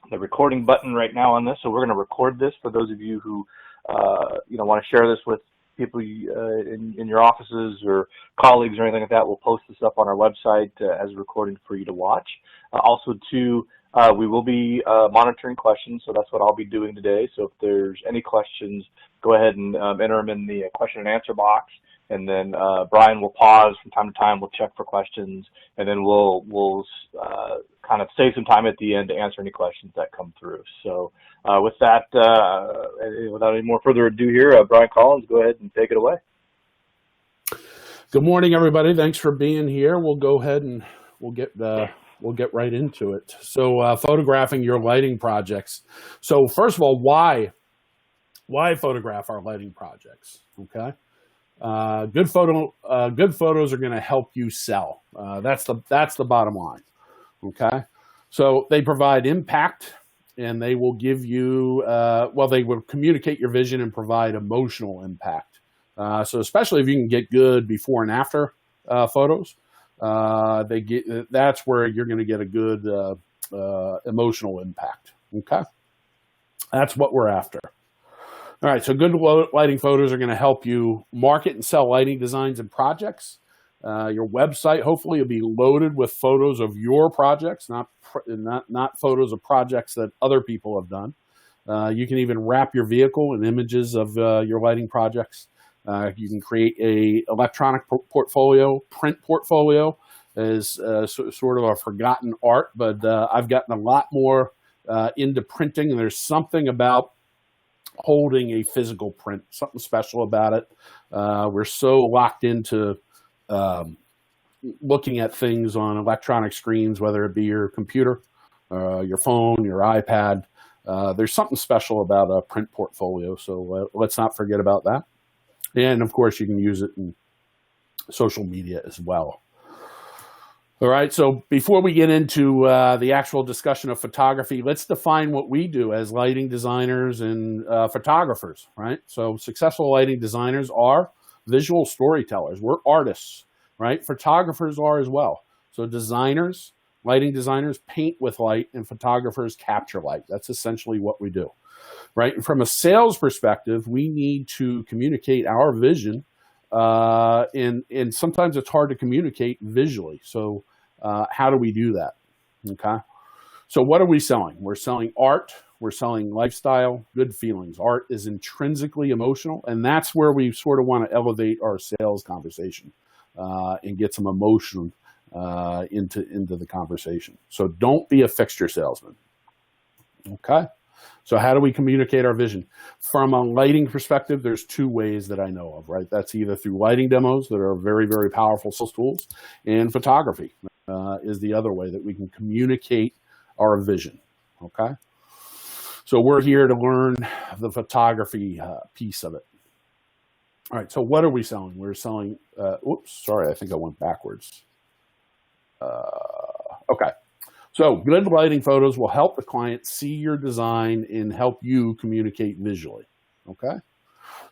the recording button right now on this. So we're going to record this for those of you who want to share this with people in your offices or colleagues or anything like that. We'll post this up on our website as a recording for you to watch. Also, too, we will be monitoring questions, so that's what I'll be doing today. So if there's any questions, go ahead and enter them in the question and answer box, and then Brian will pause from time to time. We'll check for questions, and then we'll kind of save some time at the end to answer any questions that come through. So with that, without any more further ado here, Brian Collins, go ahead and take it away. Good morning, everybody. Thanks for being here. We'll go ahead and we'll get right into it. So photographing your lighting projects. So first of all, why photograph our lighting projects? Okay. Good photos are going to help you sell. That's the bottom line. Okay. So they provide impact, and they will give you, they will communicate your vision and provide emotional impact. So especially if you can get good before and after photos, that's where you're going to get a good emotional impact. Okay. That's what we're after. All right, so good lighting photos are going to help you market and sell lighting designs and projects. Your website hopefully will be loaded with photos of your projects, not photos of projects that other people have done. You can even wrap your vehicle in images of your lighting projects. You can create a electronic portfolio. Print portfolio is sort of a forgotten art, but I've gotten a lot more into printing, and there's something about holding a physical print, something special about it. We're so locked into looking at things on electronic screens, whether it be your computer, your phone, your iPad. There's something special about a print portfolio, so let's not forget about that. And of course, you can use it in social media as well. All right, so before we get into the actual discussion of photography, let's define what we do as lighting designers and photographers, right? So successful lighting designers are visual storytellers. We're artists, right? Photographers are as well. So designers, lighting designers paint with light, and photographers capture light. That's essentially what we do, right? And from a sales perspective, we need to communicate our vision, and sometimes it's hard to communicate visually. So how do we do that? Okay. So what are we selling? We're selling art. We're selling lifestyle, good feelings. Art is intrinsically emotional, and that's where we sort of want to elevate our sales conversation and get some emotion into the conversation. So don't be a fixture salesman. Okay. So how do we communicate our vision? From a lighting perspective, there's two ways that I know of, right? That's either through lighting demos that are very, very powerful sales tools, and photography is the other way that we can communicate our vision, okay? So we're here to learn the photography piece of it. All right, so what are we selling? We're selling, I think I went backwards. Okay. So good lighting photos will help the client see your design and help you communicate visually, okay?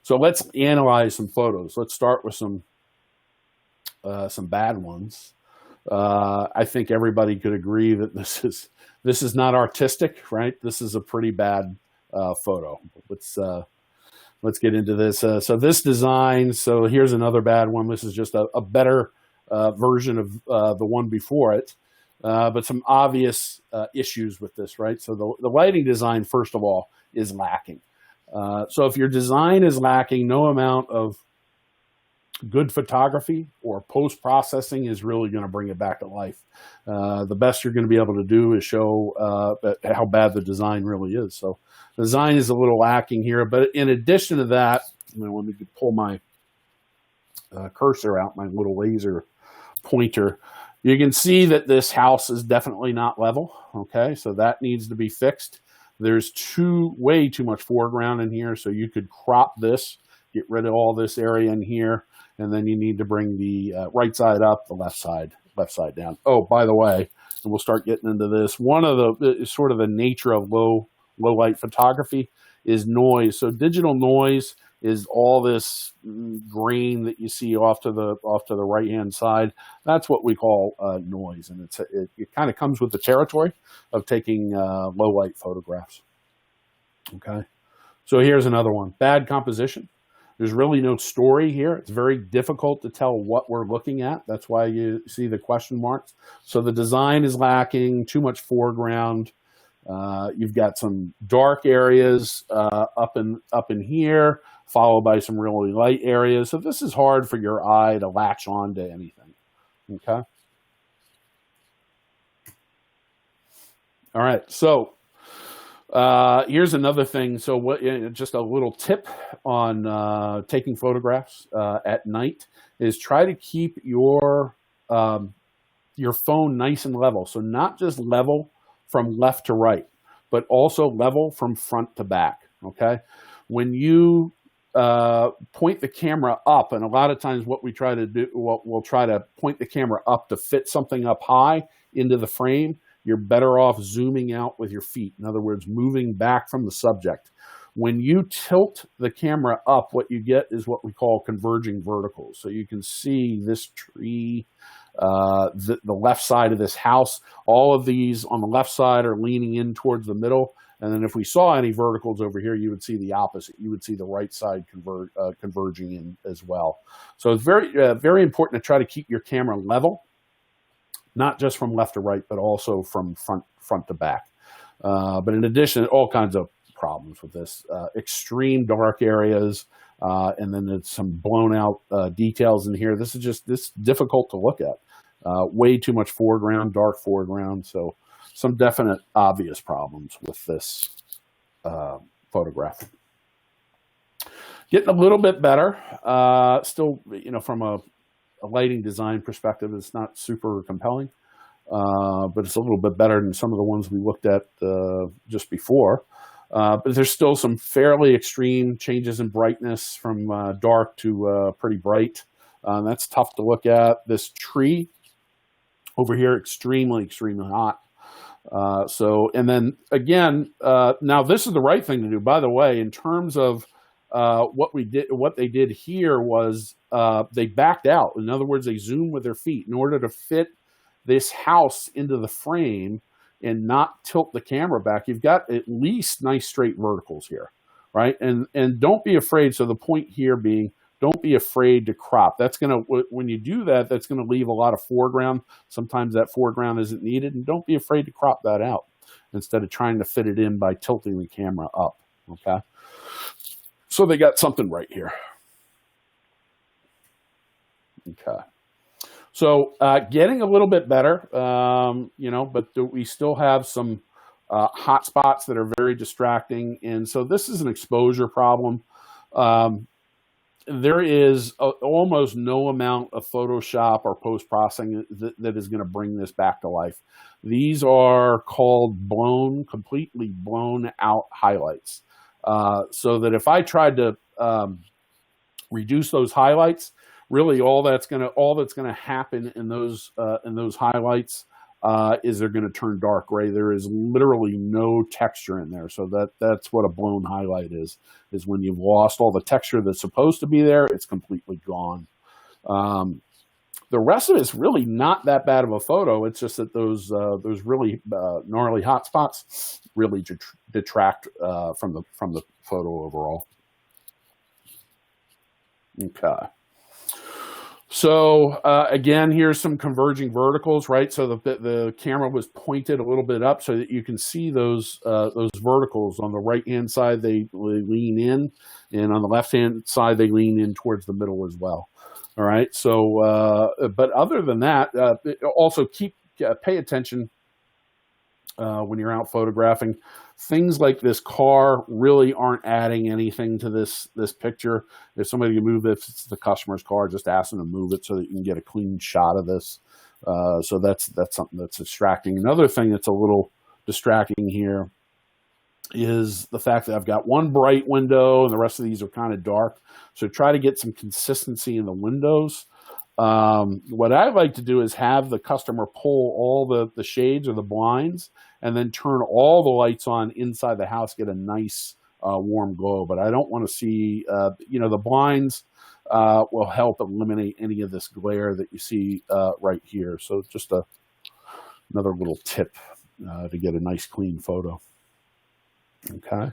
So let's analyze some photos. Let's start with some bad ones. I think everybody could agree that this is not artistic, right? This is a pretty bad photo. Let's get into this. So this design, so here's another bad one. This is just a better version of the one before it. But some obvious issues with this, right? So the lighting design, first of all, is lacking. So if your design is lacking, no amount of good photography or post-processing is really going to bring it back to life. The best you're going to be able to do is show how bad the design really is. So the design is a little lacking here. But in addition to that, let me pull my cursor out, my little laser pointer. You can see that this house is definitely not level, okay? So that needs to be fixed. There's way too much foreground in here, so you could crop this, get rid of all this area in here, and then you need to bring the right side up, the left side down. Oh, by the way, and we'll start getting into this. One of the sort of the nature of low light photography is noise. So digital noise is all this grain that you see off to the right hand side. That's what we call noise, and it kind of comes with the territory of taking low light photographs. Okay, so here's another one: bad composition. There's really no story here. It's very difficult to tell what we're looking at. That's why you see the question marks. So the design is lacking, too much foreground. You've got some dark areas up in here, followed by some really light areas. So this is hard for your eye to latch on to anything. Okay. All right. So here's another thing. So just a little tip on taking photographs at night is try to keep your phone nice and level. So not just level from left to right, but also level from front to back. Okay. When you point the camera up, and a lot of times what we try to do, we'll try to point the camera up to fit something up high into the frame. You're better off zooming out with your feet. In other words, moving back from the subject. When you tilt the camera up, what you get is what we call converging verticals. So you can see this tree, the left side of this house. All of these on the left side are leaning in towards the middle. And then if we saw any verticals over here, you would see the opposite. You would see the right side converging in as well. So it's very, very important to try to keep your camera level, not just from left to right, but also from front to back. But in addition, all kinds of problems with this. Extreme dark areas, and then there's some blown out details in here. This is difficult to look at. Way too much foreground, dark foreground. So some definite obvious problems with this photograph. Getting a little bit better. Still, from a lighting design perspective, it's not super compelling, but it's a little bit better than some of the ones we looked at just before. But there's still some fairly extreme changes in brightness from dark to pretty bright. That's tough to look at. This tree over here, extremely, extremely hot. And then again, now this is the right thing to do, by the way, in terms of what they did here was they backed out. In other words, they zoomed with their feet in order to fit this house into the frame and not tilt the camera back. You've got at least nice straight verticals here, right? And don't be afraid. So the point here being, don't be afraid to crop. When you do that, that's gonna leave a lot of foreground. Sometimes that foreground isn't needed, and don't be afraid to crop that out instead of trying to fit it in by tilting the camera up. Okay. So they got something right here. Okay. So getting a little bit better, but we still have some hotspots that are very distracting. And so this is an exposure problem. There is almost no amount of Photoshop or post-processing that is going to bring this back to life. These are called completely blown out highlights. So that if I tried to reduce those highlights, really all that's going to happen in those highlights is they're going to turn dark gray. There is literally no texture in there. So that's what a blown highlight is when you've lost all the texture that's supposed to be there. It's completely gone. The rest of it's really not that bad of a photo. It's just that those really gnarly hot spots really detract from the photo overall. Okay. So again, here's some converging verticals, right? So the camera was pointed a little bit up so that you can see those verticals. On the right-hand side, they lean in, and on the left-hand side, they lean in towards the middle as well. All right. So, but other than that, also pay attention when you're out photographing. Things like this car really aren't adding anything to this picture. If somebody can move it, if it's the customer's car, just ask them to move it so that you can get a clean shot of this. So that's something that's distracting. Another thing that's a little distracting here is the fact that I've got one bright window and the rest of these are kind of dark. So try to get some consistency in the windows. What I like to do is have the customer pull all the shades or the blinds and then turn all the lights on inside the house, get a nice warm glow. But I don't want to see, the blinds will help eliminate any of this glare that you see right here. So just another little tip to get a nice clean photo. Okay.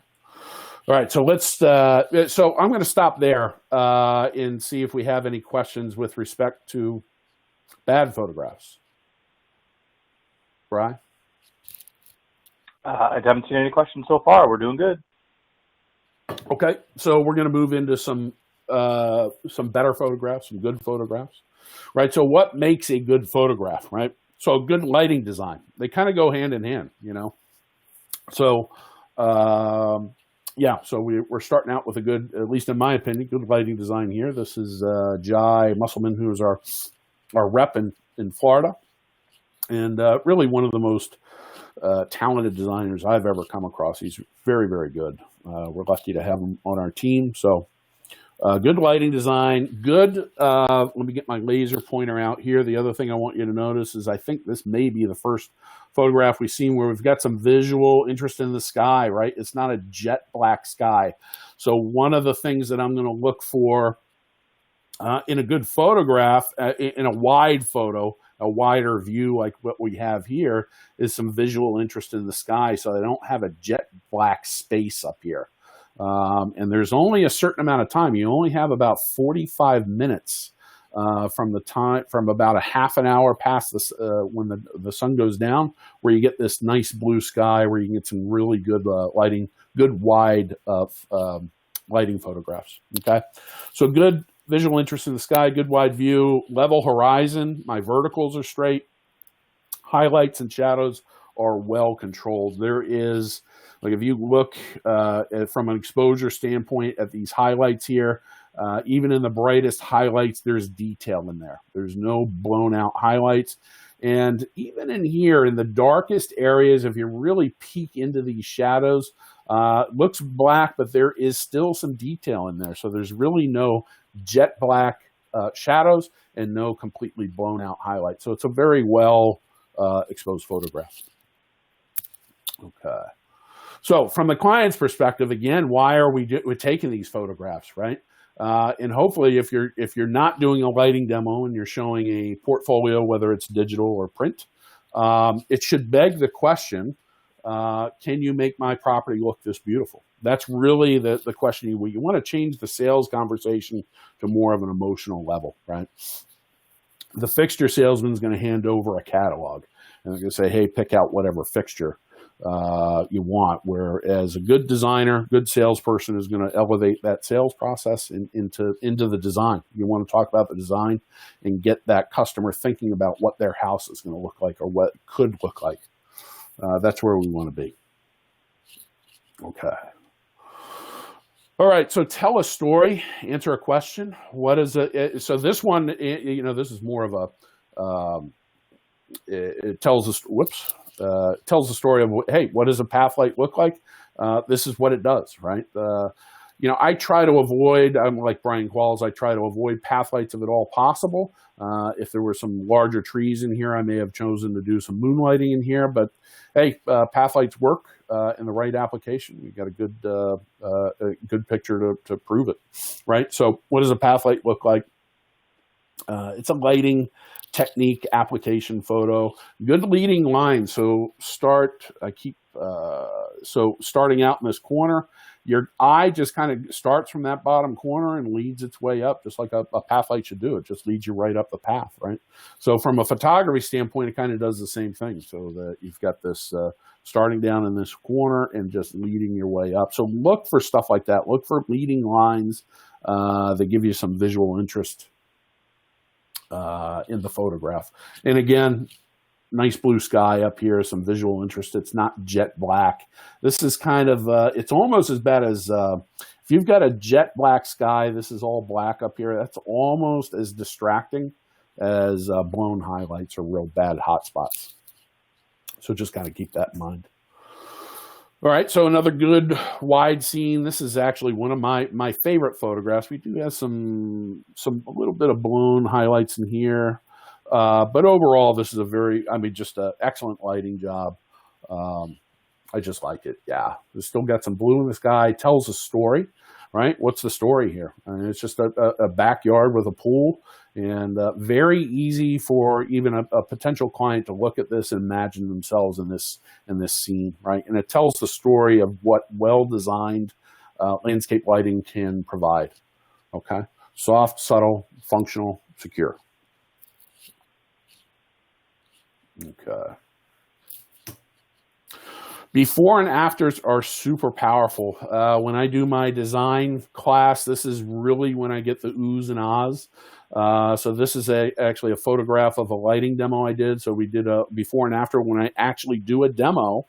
All right, so so I'm going to stop there and see if we have any questions with respect to bad photographs. Brian? I haven't seen any questions so far. We're doing good. Okay, so we're going to move into some better photographs, some good photographs, right? So what makes a good photograph, right? So good lighting design. They kind of go hand in hand, So, so we're starting out with a good, at least in my opinion, good lighting design here. This is Jai Musselman, who is our rep in Florida, and really one of the most talented designers I've ever come across. He's very, very good. We're lucky to have him on our team. So good lighting design, good, let me get my laser pointer out here. The other thing I want you to notice is I think this may be the first photograph we've seen where we've got some visual interest in the sky, right? It's not a jet black sky. So one of the things that I'm going to look for in a good photograph, in a wide photo, a wider view like what we have here, is some visual interest in the sky, so I don't have a jet black space up here. And there's only a certain amount of time. You only have about 45 minutes from about a half an hour past this, when the sun goes down, where you get this nice blue sky, where you can get some really good lighting, good wide lighting photographs. Okay, so good visual interest in the sky, good wide view, level horizon. My verticals are straight. Highlights and shadows are well controlled. There is, like, if you look from an exposure standpoint at these highlights here, even in the brightest highlights, there's detail in there. There's no blown out highlights. And even in here, in the darkest areas, if you really peek into these shadows, looks black, but there is still some detail in there. So there's really no jet black shadows and no completely blown out highlights. So it's a very well exposed photograph. Okay. So from the client's perspective, again, why are we taking these photographs, right? And hopefully, if you're not doing a lighting demo and you're showing a portfolio, whether it's digital or print, it should beg the question: can you make my property look this beautiful? That's really the question. You want to change the sales conversation to more of an emotional level, right? The fixture salesman is going to hand over a catalog, and they're going to say, "Hey, pick out whatever fixture you want." Whereas a good designer, good salesperson is going to elevate that sales process into the design. You want to talk about the design and get that customer thinking about what their house is going to look like or what it could look like. That's where we want to be. Okay. All right. So tell a story, answer a question. What is it? So this one, this is more of a, it tells us, tells the story of, hey, what does a path light look like? This is what it does, right? I try to avoid, I'm like Brian Qualls, I try to avoid path lights if at all possible. If there were some larger trees in here, I may have chosen to do some moonlighting in here, but hey, path lights work in the right application. We've got a good picture to prove it, right? So what does a path light look like? It's a lighting technique application photo. Good leading line. So starting out in this corner, your eye just kind of starts from that bottom corner and leads its way up, just like a path light should do. It just leads you right up the path, right? So from a photography standpoint, it kind of does the same thing. So that you've got this starting down in this corner and just leading your way up. So look for stuff like that. Look for leading lines that give you some visual interest in the photograph. And again, nice blue sky up here, some visual interest. It's not jet black. This is kind of, it's almost as bad as, if you've got a jet black sky, this is all black up here. That's almost as distracting as blown highlights or real bad hotspots. So just kind of keep that in mind. All right, so another good wide scene. This is actually one of my favorite photographs. We do have a little bit of blown highlights in here. But overall, this is just an excellent lighting job. I just like it. Yeah, it's still got some blue in the sky. Tells a story, right? What's the story here? I mean, it's just a backyard with a pool, and very easy for even a potential client to look at this and imagine themselves in this scene, right? And it tells the story of what well-designed landscape lighting can provide. Okay, soft, subtle, functional, secure. Okay. Before and afters are super powerful. When I do my design class, this is really when I get the oohs and ahs. So this is actually a photograph of a lighting demo I did. So we did a before and after. When I actually do a demo,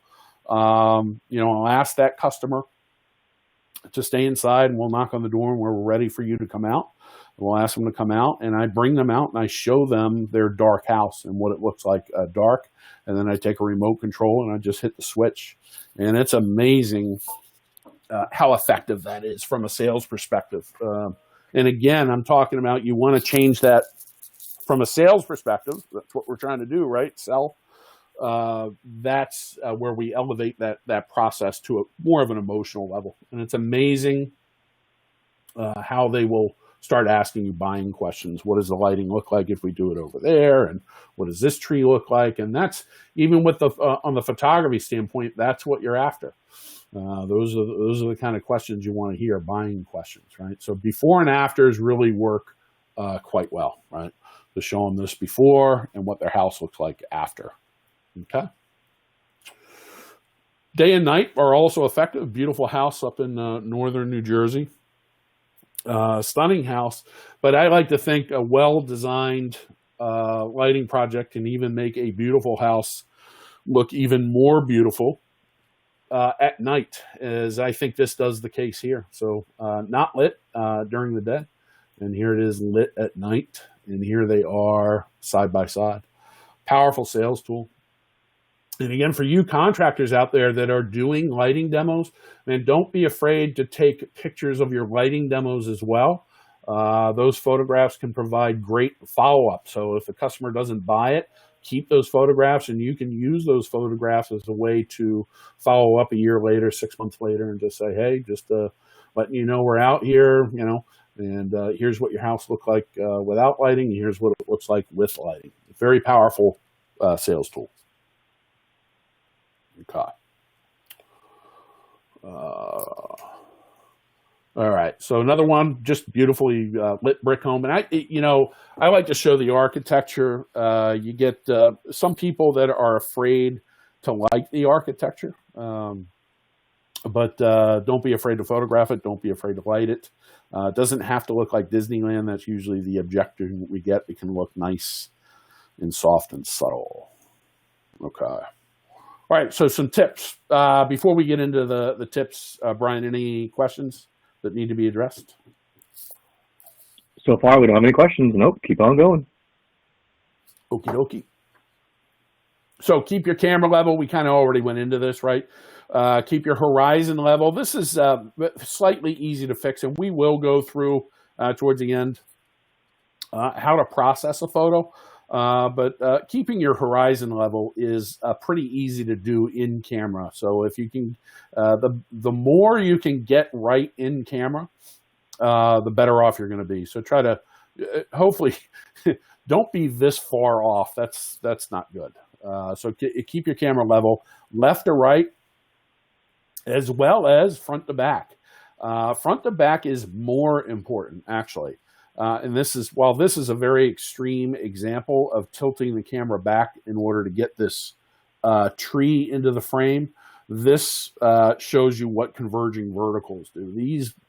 I'll ask that customer to stay inside, and we'll knock on the door when we're ready for you to come out. We'll ask them to come out, and I bring them out and I show them their dark house and what it looks like dark. And then I take a remote control and I just hit the switch. And it's amazing how effective that is from a sales perspective. And again, I'm talking about you want to change that from a sales perspective. That's what we're trying to do, right? Sell. That's where we elevate that process to a more of an emotional level. And it's amazing how they will start asking you buying questions. What does the lighting look like if we do it over there? And what does this tree look like? And that's even with the on the photography standpoint, that's what you're after. Those are the kind of questions you want to hear, buying questions, right? So before and afters really work quite well, right? To show them this before and what their house looks like after. Okay. Day and night are also effective. Beautiful house up in northern New Jersey. Stunning house, but I like to think a well-designed lighting project can even make a beautiful house look even more beautiful at night, as I think this does the case here. So not lit during the day, and here it is lit at night, and here they are side by side. Powerful sales tool. And again, for you contractors out there that are doing lighting demos, man, don't be afraid to take pictures of your lighting demos as well. Those photographs can provide great follow-up. So if the customer doesn't buy it, keep those photographs, and you can use those photographs as a way to follow up a year later, 6 months later, and just say, hey, just letting you know we're out here, and here's what your house looked like without lighting, and here's what it looks like with lighting. Very powerful sales tool. Okay. All right. So another one, just beautifully lit brick home. And I like to show the architecture. You get some people that are afraid to like the architecture, but don't be afraid to photograph it. Don't be afraid to light it. It doesn't have to look like Disneyland. That's usually the objective we get. It can look nice and soft and subtle. Okay. All right, so some tips. Before we get into the tips, Brian, any questions that need to be addressed? So far, we don't have any questions. Nope, keep on going. Okie dokie. So keep your camera level. We kind of already went into this, right? Keep your horizon level. This is slightly easy to fix, and we will go through towards the end how to process a photo. But keeping your horizon level is pretty easy to do in camera. So if you can, the more you can get right in camera, the better off you're going to be. So try to, hopefully, don't be this far off. That's not good. So keep your camera level left to right, as well as front to back. Front to back is more important, actually. And while this is a very extreme example of tilting the camera back in order to get this tree into the frame, this shows you what converging verticals do.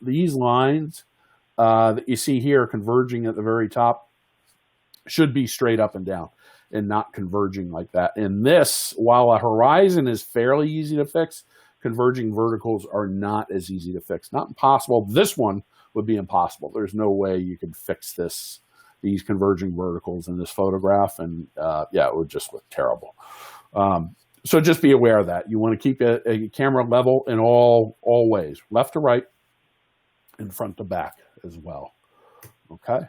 These lines that you see here converging at the very top should be straight up and down and not converging like that. And this, while a horizon is fairly easy to fix, converging verticals are not as easy to fix. Not impossible. This one would be impossible. There's no way you could fix these converging verticals in this photograph, and it would just look terrible. So just be aware of that. You want to keep a camera level in all ways, left to right and front to back as well. Okay.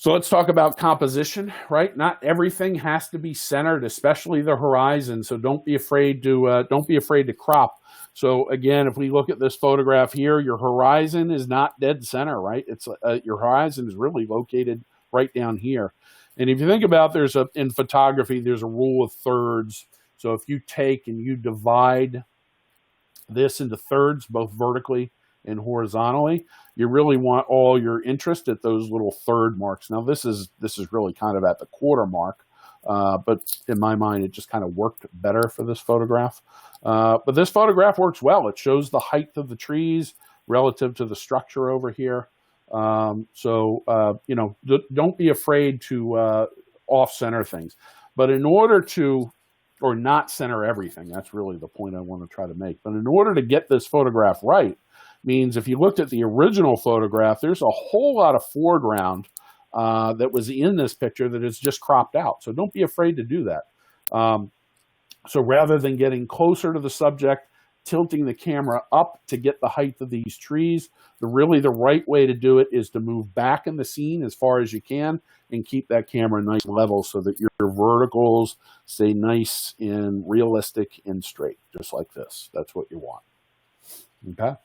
So let's talk about composition, right? Not everything has to be centered, especially the horizon. So don't be afraid to crop. So again, if we look at this photograph here, your horizon is not dead center, right? It's your horizon is really located right down here. And if you think about, in photography, there's a rule of thirds. So if you take and you divide this into thirds, both vertically and horizontally, you really want all your interest at those little third marks. Now this is really kind of at the quarter mark, but in my mind it just kind of worked better for this photograph. But this photograph works well. It shows the height of the trees relative to the structure over here. You know, don't be afraid to off-center things. But in order to, or not center everything, that's really the point I want to try to make. But in order to get this photograph right, means if you looked at the original photograph, there's a whole lot of foreground that was in this picture that is just cropped out. So don't be afraid to do that. So rather than getting closer to the subject, tilting the camera up to get the height of these trees, the right way to do it is to move back in the scene as far as you can and keep that camera nice and level so that your verticals stay nice and realistic and straight, just like this. That's what you want. Okay.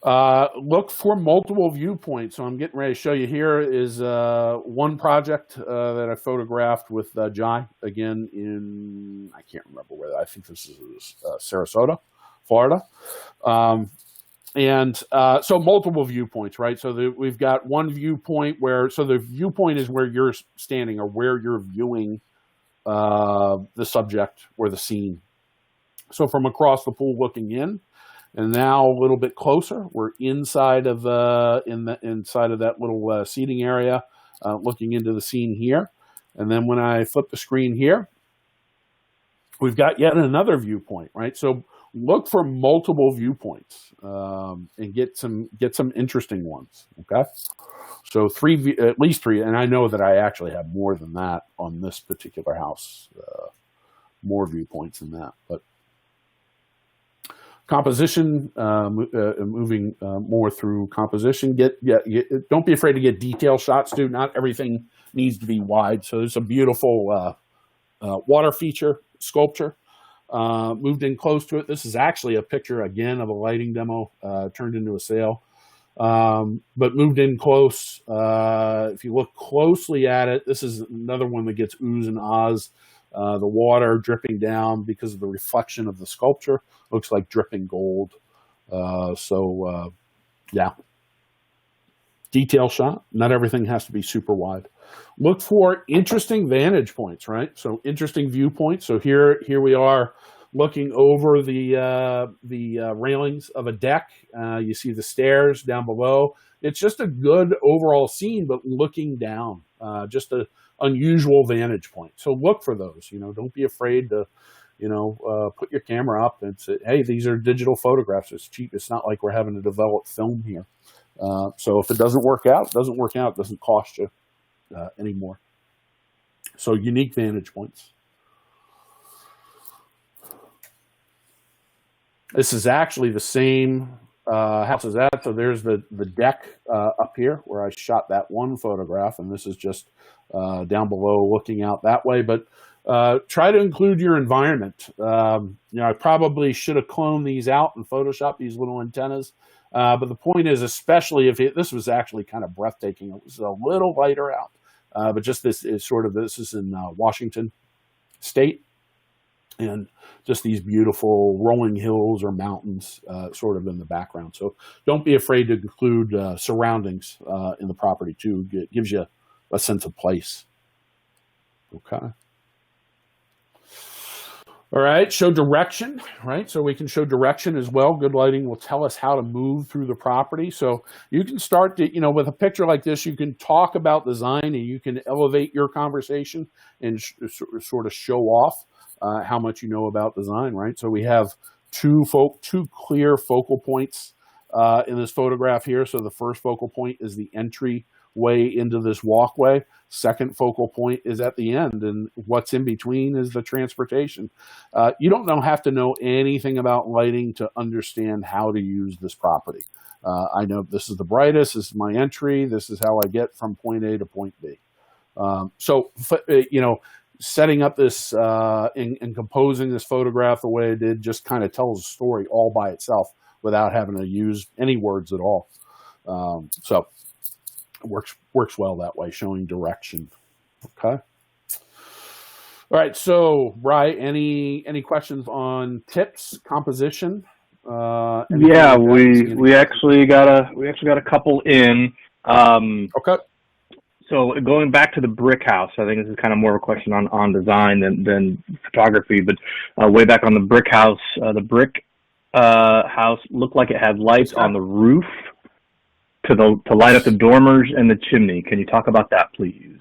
Look for multiple viewpoints. So I'm getting ready to show you here is one project that I photographed with Jai, again in, I can't remember where, I think this is Sarasota, Florida. So multiple viewpoints, right? So we've got one viewpoint where, so the viewpoint is where you're standing or where you're viewing the subject or the scene. So from across the pool looking in. And now a little bit closer, we're inside of inside of that little seating area, looking into the scene here. And then when I flip the screen here, we've got yet another viewpoint, right? So look for multiple viewpoints and get some interesting ones. Okay, so at least three, and I know that I actually have more than that on this particular house, more viewpoints than that, but. Composition, moving more through composition. Don't be afraid to get detail shots too. Not everything needs to be wide. So there's a beautiful water feature sculpture. Moved in close to it. This is actually a picture again of a lighting demo turned into a sale. But moved in close. If you look closely at it, this is another one that gets oohs and ahs. The water dripping down because of the reflection of the sculpture. Looks like dripping gold. Yeah. Detail shot. Not everything has to be super wide. Look for interesting vantage points, right? So interesting viewpoints. So here we are looking over the railings of a deck. You see the stairs down below. It's just a good overall scene, but looking down, just a unusual vantage point. So look for those, you know, don't be afraid to, you know, put your camera up and say, hey, these are digital photographs. It's cheap. It's not like we're having to develop film here. So if it doesn't work out, it doesn't work out. It doesn't cost you anymore. So unique vantage points. This is actually the same house as that. So there's the deck up here where I shot that one photograph, and this is just down below looking out that way. But try to include your environment. You know, I probably should have cloned these out and photoshopped these little antennas. But the point is, especially if this was actually kind of breathtaking. It was a little lighter out, but just this is this is in Washington State. And just these beautiful rolling hills or mountains sort of in the background. So don't be afraid to include surroundings in the property too. It gives you a sense of place. Okay. All right, show direction, right? So we can show direction as well. Good lighting will tell us how to move through the property. So you can start to, you know, with a picture like this, you can talk about design and you can elevate your conversation and sort of show off how much you know about design, right? So we have two clear focal points in this photograph here. So the first focal point is the entry way into this walkway. Second focal point is at the end, and what's in between is the transportation. You don't have to know anything about lighting to understand how to use this property. I know this is the brightest, this is my entry, this is how I get from point A to point B. Setting up this and composing this photograph the way it did just kind of tells a story all by itself without having to use any words at all. So it works well that way, showing direction. Okay. All right. So, Bri, any questions on tips, composition? Yeah, we actually got a couple in. Okay. So going back to the brick house, I think this is kind of more of a question on design than photography. But way back on the brick house looked like it had lights on the roof to light up the dormers and the chimney. Can you talk about that, please?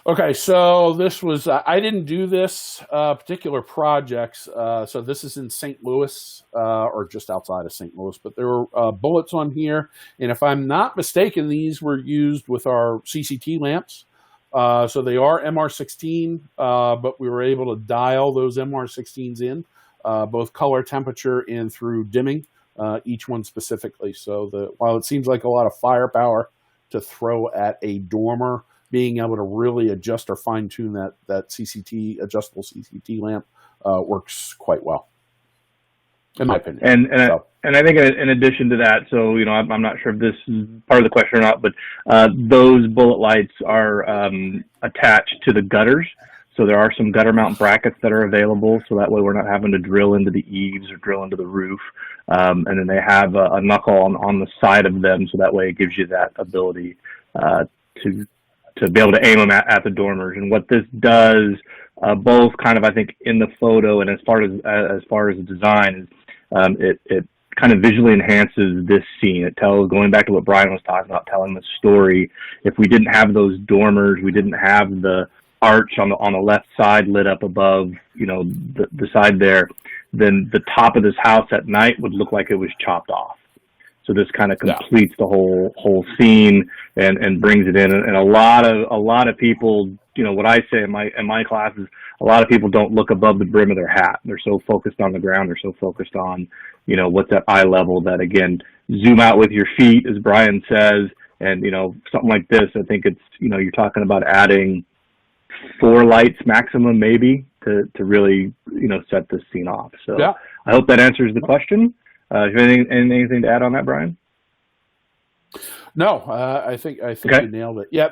Okay, so this was, I didn't do this particular projects, so this is in St. Louis, or just outside of St. Louis, but there were bullets on here, and if I'm not mistaken, these were used with our CCT lamps, so they are MR16, but we were able to dial those MR16s in, both color, temperature, and through dimming, each one specifically, so while it seems like a lot of firepower to throw at a dormer, being able to really adjust or fine tune that CCT adjustable CCT lamp works quite well, in my opinion. And I think in addition to that, so I'm not sure if this is part of the question or not, but those bullet lights are attached to the gutters. So there are some gutter mount brackets that are available, so that way we're not having to drill into the eaves or drill into the roof. And then they have a knuckle on the side of them, so that way it gives you that ability to be able to aim them at the dormers. And what this does, both kind of I think in the photo and as far as the design, is it kind of visually enhances this scene. It tells, going back to what Brian was talking about, telling the story. If we didn't have those dormers, we didn't have the arch on the left side lit up above, the side there, then the top of this house at night would look like it was chopped off. So this kind of completes the whole scene and brings it in. And a lot of people, what I say in my classes, a lot of people don't look above the brim of their hat. They're so focused on the ground. They're so focused on, what's at eye level, that again, zoom out with your feet, as Brian says. And, something like this, I think it's, you're talking about adding 4 lights maximum, maybe, to really, set this scene off. So I hope that answers the question. Anything to add on that, Brian? No, I think okay. You nailed it. Yeah.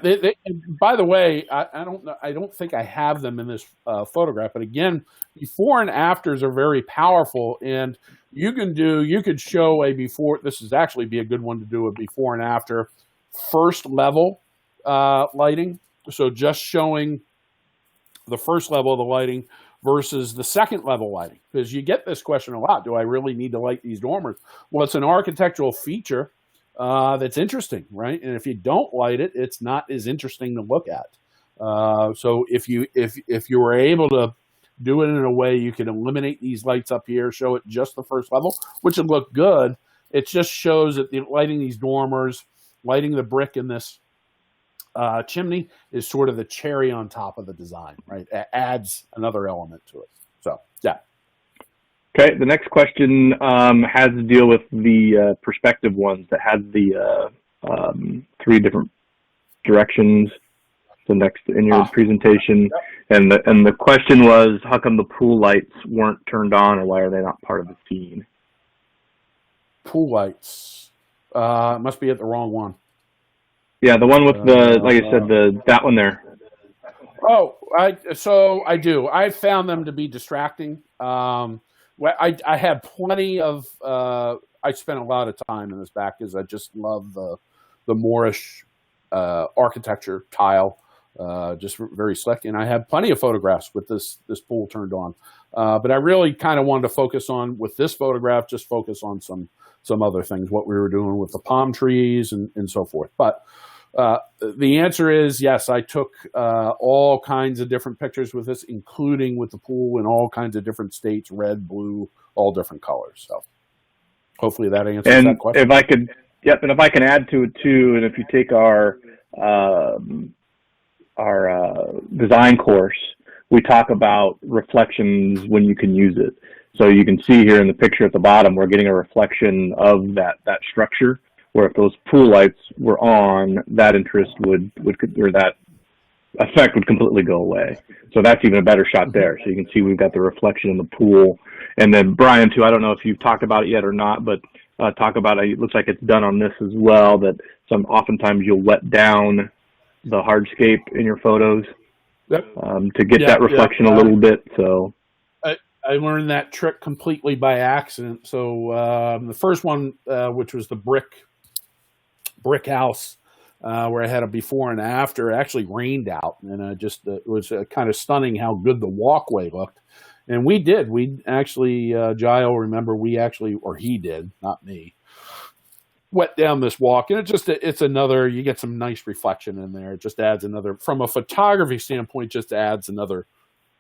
By the way, I don't think I have them in this photograph, but again, before and afters are very powerful, and you could show a before. This is actually be a good one to do a before and after first level lighting. So just showing the first level of the lighting versus the second level lighting, because you get this question a lot. Do I really need to light these dormers? Well, it's an architectural feature that's interesting, right? And if you don't light it, it's not as interesting to look at. So if you were able to do it in a way you can eliminate these lights up here, show it just the first level, which would look good. It just shows that lighting these dormers, lighting the brick in this chimney is sort of the cherry on top of the design, right? It adds another element to it. So, yeah. Okay, the next question has to deal with the perspective ones that had the 3 different directions. So next in your presentation, and the question was, how come the pool lights weren't turned on, or why are they not part of the scene? Pool lights must be at the wrong one. Yeah, the one with like I said, that one there. Oh, I do. I found them to be distracting. I had plenty of. I spent a lot of time in this back because I just love the Moorish architecture tile, just very slick. And I had plenty of photographs with this pool turned on, but I really kind of wanted to focus on with this photograph, just focus on some other things, what we were doing with the palm trees and so forth. But the answer is yes, I took all kinds of different pictures with this, including with the pool in all kinds of different states, red, blue, all different colors. So hopefully that answers that question. If I could, and if I can add to it too, and if you take our design course, we talk about reflections when you can use it. So you can see here in the picture at the bottom, we're getting a reflection of that structure, where if those pool lights were on, that interest would or that effect would completely go away. So that's even a better shot there. So you can see we've got the reflection in the pool. And then Brian, too, I don't know if you've talked about it yet or not, but talk about it. It looks like it's done on this as well, that oftentimes you'll wet down the hardscape in your photos to get that reflection a little bit. So I learned that trick completely by accident. So the first one, which was the brick house, where I had a before and after, actually rained out, and it was kind of stunning how good the walkway looked. And we actually, Jael, remember, or he did, not me, wet down this walk, and it's another, you get some nice reflection in there. It just adds another, from a photography standpoint, just adds another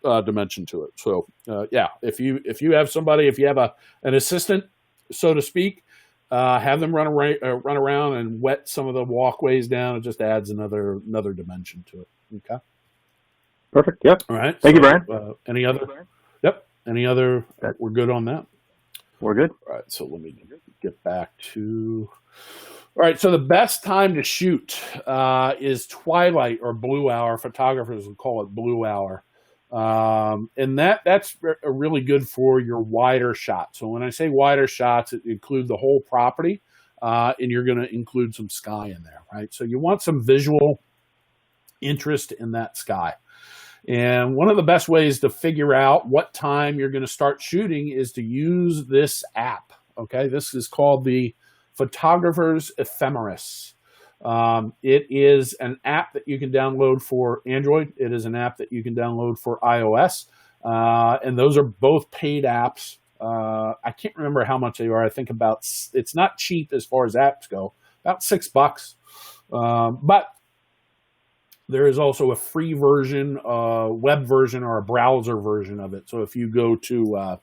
dimension to it. So if you have somebody, if you have an assistant, so to speak, have them run around and wet some of the walkways down. It just adds another dimension to it. Okay. Perfect. Yep. All right. Thank you, Brian. Any other? Yep. Any other? We're good on that. We're good. All right. So let me get back to. All right. So the best time to shoot is twilight or blue hour. Photographers will call it blue hour. And that's really good for your wider shots. So when I say wider shots, it includes the whole property, and you're going to include some sky in there, right? So you want some visual interest in that sky. And one of the best ways to figure out what time you're going to start shooting is to use this app. Okay. This is called the Photographer's Ephemeris. It is an app that you can download for Android. It is an app that you can download for iOS. And those are both paid apps. I can't remember how much they are. I think it's not cheap as far as apps go, about $6. But there is also a free version, web version, or a browser version of it. So if you go to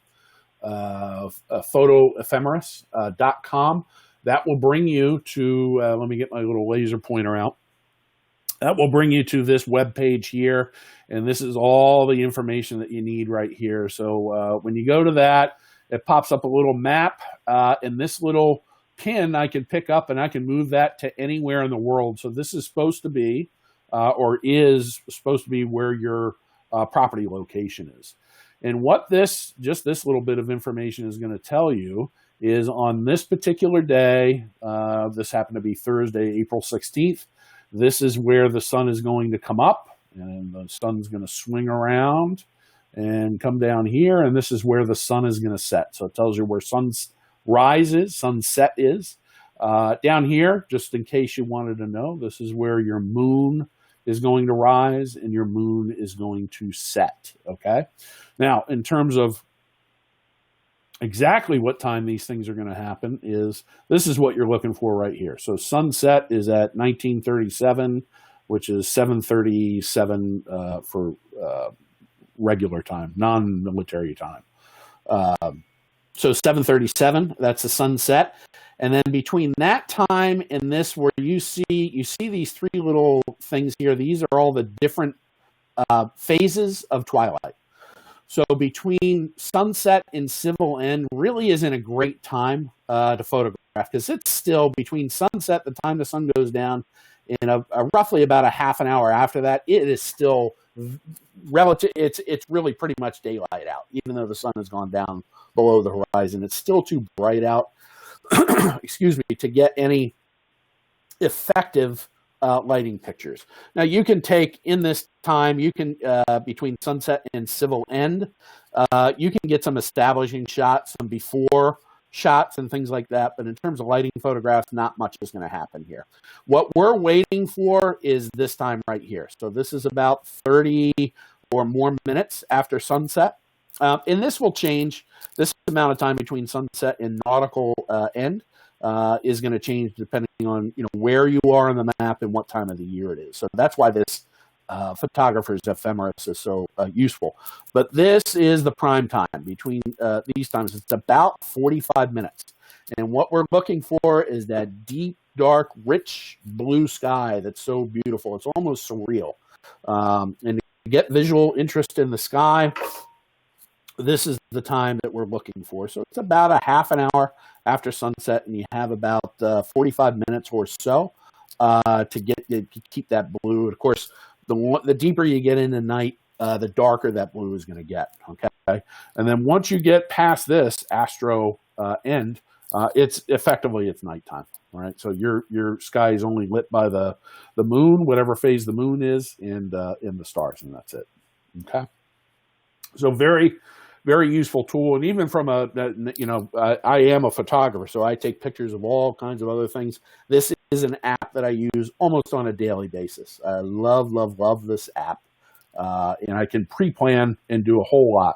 photoephemeris.com, that will bring you to, let me get my little laser pointer out. That will bring you to this web page here. And this is all the information that you need right here. So when you go to that, it pops up a little map. And this little pin I can pick up, and I can move that to anywhere in the world. So this is supposed to be, or is supposed to be, where your property location is. And what this little bit of information is going to tell you is, on this particular day, this happened to be Thursday, April 16th, this is where the sun is going to come up, and the sun's going to swing around and come down here, and this is where the sun is going to set. So it tells you where sunset is. Down here, just in case you wanted to know, this is where your moon is going to rise and your moon is going to set, okay? Now, in terms of exactly what time these things are going to happen, this is what you're looking for right here. So sunset is at 1937, which is 7:37 for regular time, non-military time. So 7:37, that's the sunset. And then between that time and this, where you see these three little things here, these are all the different phases of twilight. So between sunset and civil end really isn't a great time to photograph, because it's still between sunset, the time the sun goes down, and roughly about a half an hour after that, it is still relative. It's really pretty much daylight out, even though the sun has gone down below the horizon. It's still too bright out, excuse me, to get any effective lighting pictures. Now, you can take, in this time, you can, between sunset and civil end, you can get some establishing shots, some before shots and things like that. But in terms of lighting photographs, not much is going to happen here. What we're waiting for is this time right here. So this is about 30 or more minutes after sunset. And this will change. This amount of time between sunset and nautical end is going to change depending on where you are on the map and what time of the year it is. So that's why this photographer's ephemeris is so useful. But this is the prime time between these times. It's about 45 minutes. And what we're looking for is that deep, dark, rich blue sky that's so beautiful. It's almost surreal. And to get visual interest in the sky, this is the time that we're looking for. So it's about a half an hour after sunset, and you have about 45 minutes or so to keep that blue. And of course, the deeper you get into night, the darker that blue is going to get. Okay, and then once you get past this astro end, it's nighttime. All right, so your sky is only lit by the moon, whatever phase the moon is, and in the stars, and that's it. Okay, so very, very useful tool. And even from I am a photographer, so I take pictures of all kinds of other things. This is an app that I use almost on a daily basis. I love, love, love this app. And I can pre-plan and do a whole lot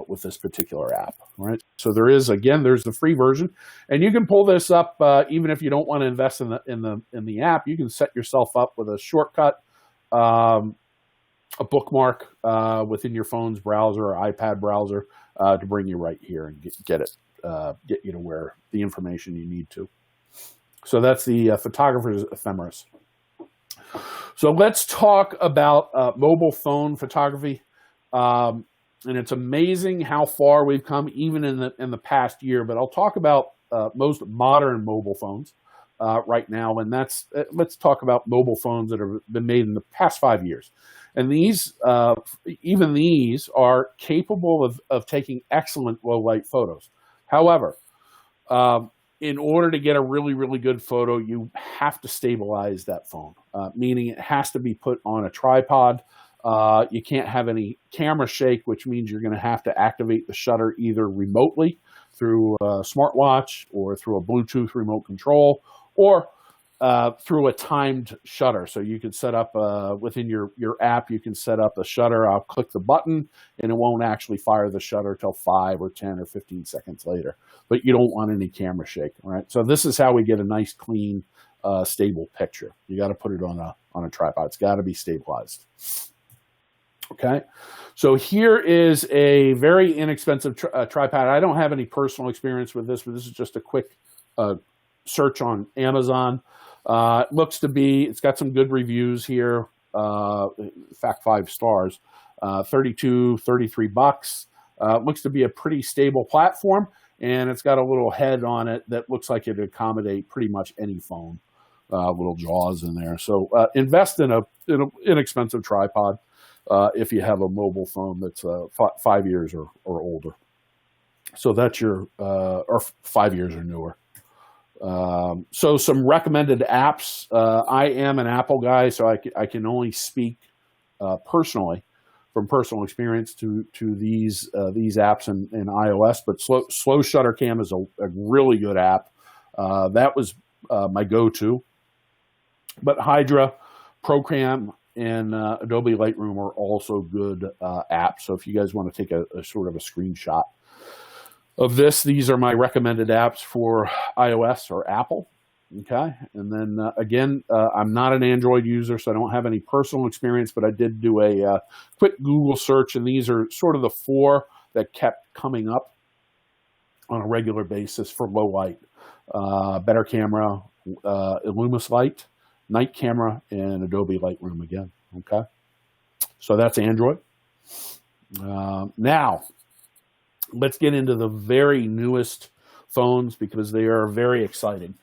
with this particular app. All right. So there's the free version, and you can pull this up even if you don't want to invest in the app. You can set yourself up with a shortcut, a bookmark within your phone's browser or iPad browser to bring you right here and get you to where the information you need to. So that's the photographer's ephemeris. So let's talk about mobile phone photography, and it's amazing how far we've come even in the past year. But I'll talk about most modern mobile phones right now, and let's talk about mobile phones that have been made in the past 5 years. And these are capable of taking excellent low light photos. However, in order to get a really, really good photo, you have to stabilize that phone, meaning it has to be put on a tripod. You can't have any camera shake, which means you're going to have to activate the shutter either remotely through a smartwatch or through a Bluetooth remote control, or through a timed shutter. So you can set up within your app, you can set up a shutter. I'll click the button and it won't actually fire the shutter till 5 or 10 or 15 seconds later. But you don't want any camera shake, right? So this is how we get a nice, clean, stable picture. You got to put it on a tripod. It's got to be stabilized. Okay, so here is a very inexpensive tripod. I don't have any personal experience with this, but this is just a quick search on Amazon. It looks to be, it's got some good reviews here. In fact, 5 stars, 33 bucks. Looks to be a pretty stable platform, and it's got a little head on it that looks like it'd accommodate pretty much any phone. Little jaws in there. So invest in an inexpensive tripod if you have a mobile phone that's 5 years or older. So that's your, or 5 years or newer. So some recommended apps. I am an Apple guy, so I can only speak personally from personal experience to these apps in iOS. But Slow Shutter Cam is a really good app. That was my go-to. But Hydra, Procam, and Adobe Lightroom are also good apps. So if you guys want to take a sort of a screenshot of this, these are my recommended apps for iOS or Apple. Okay, and then again, I'm not an Android user, so I don't have any personal experience, but I did do a quick Google search, and these are sort of the 4 that kept coming up on a regular basis for low light: Better Camera, Illumis Light, Night Camera, and Adobe Lightroom again. Okay, so that's Android. Now, let's get into the very newest phones because they are very exciting.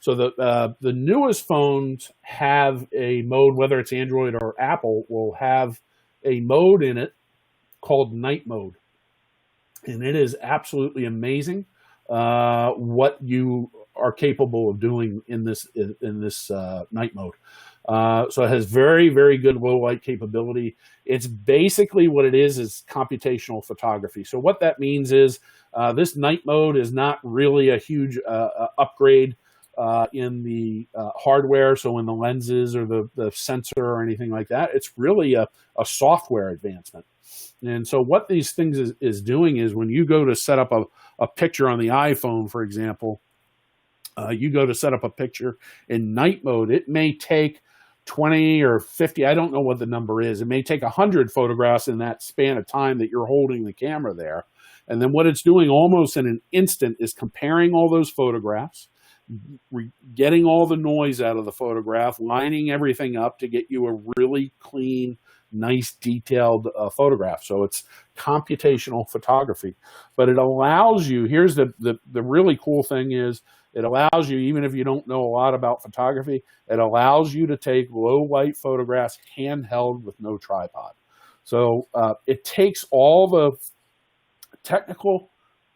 So the newest phones have a mode, whether it's Android or Apple, will have a mode in it called night mode. And it is absolutely amazing what you are capable of doing in this night mode. So it has very, very good low light capability. It's basically what it is computational photography. So what that means is this night mode is not really a huge upgrade in the hardware, so in the lenses or the sensor or anything like that. It's really a software advancement. And so what these things is doing is when you go to set up a picture on the iPhone, for example, you go to set up a picture in night mode, it may take 20 or 50, I don't know what the number is. It may take 100 photographs in that span of time that you're holding the camera there. And then what it's doing almost in an instant is comparing all those photographs, getting all the noise out of the photograph, lining everything up to get you a really clean, nice detailed photograph. So it's computational photography, but it allows you, here's the really cool thing is, it allows you, even if you don't know a lot about photography, it allows you to take low light photographs handheld with no tripod. So it takes all the technical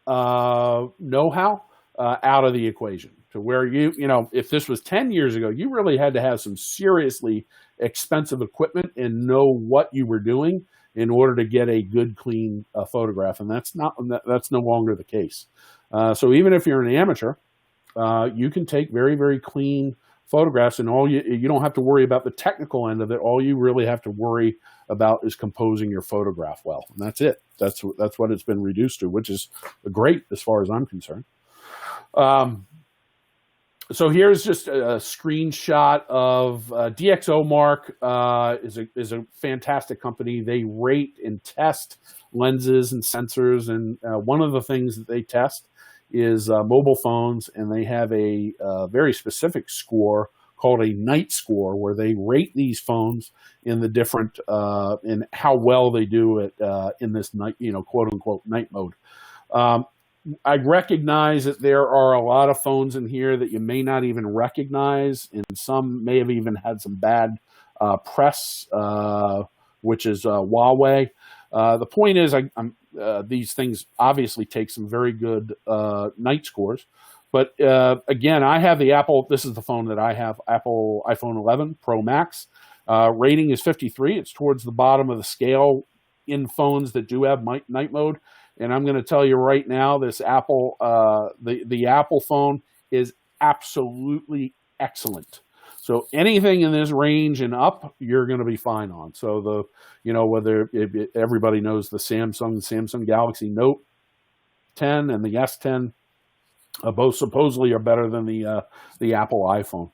know-how out of the equation, to where you know, if this was 10 years ago, you really had to have some seriously expensive equipment and know what you were doing in order to get a good, clean photograph. And that's no longer the case. So even if you're an amateur, you can take very, very clean photographs, and you don't have to worry about the technical end of it. All you really have to worry about is composing your photograph well, and that's it. That's what it's been reduced to, which is great as far as I'm concerned. So here's just a screenshot of DXOMark. Is a fantastic company. They rate and test lenses and sensors, and one of the things that they test is mobile phones, and they have a very specific score called a night score, where they rate these phones in the different in how well they do it in this night, quote unquote night mode. I recognize that there are a lot of phones in here that you may not even recognize, and some may have even had some bad press, which is Huawei. The point is, these things obviously take some very good night scores. But again, I have the Apple, this is the phone that I have, Apple iPhone 11 Pro Max. Rating is 53. It's towards the bottom of the scale in phones that do have night mode. And I'm going to tell you right now, this Apple, the Apple phone is absolutely excellent. So anything in this range and up, you're going to be fine on. So whether everybody knows the Samsung Galaxy Note 10 and the S10, both supposedly are better than the Apple iPhone.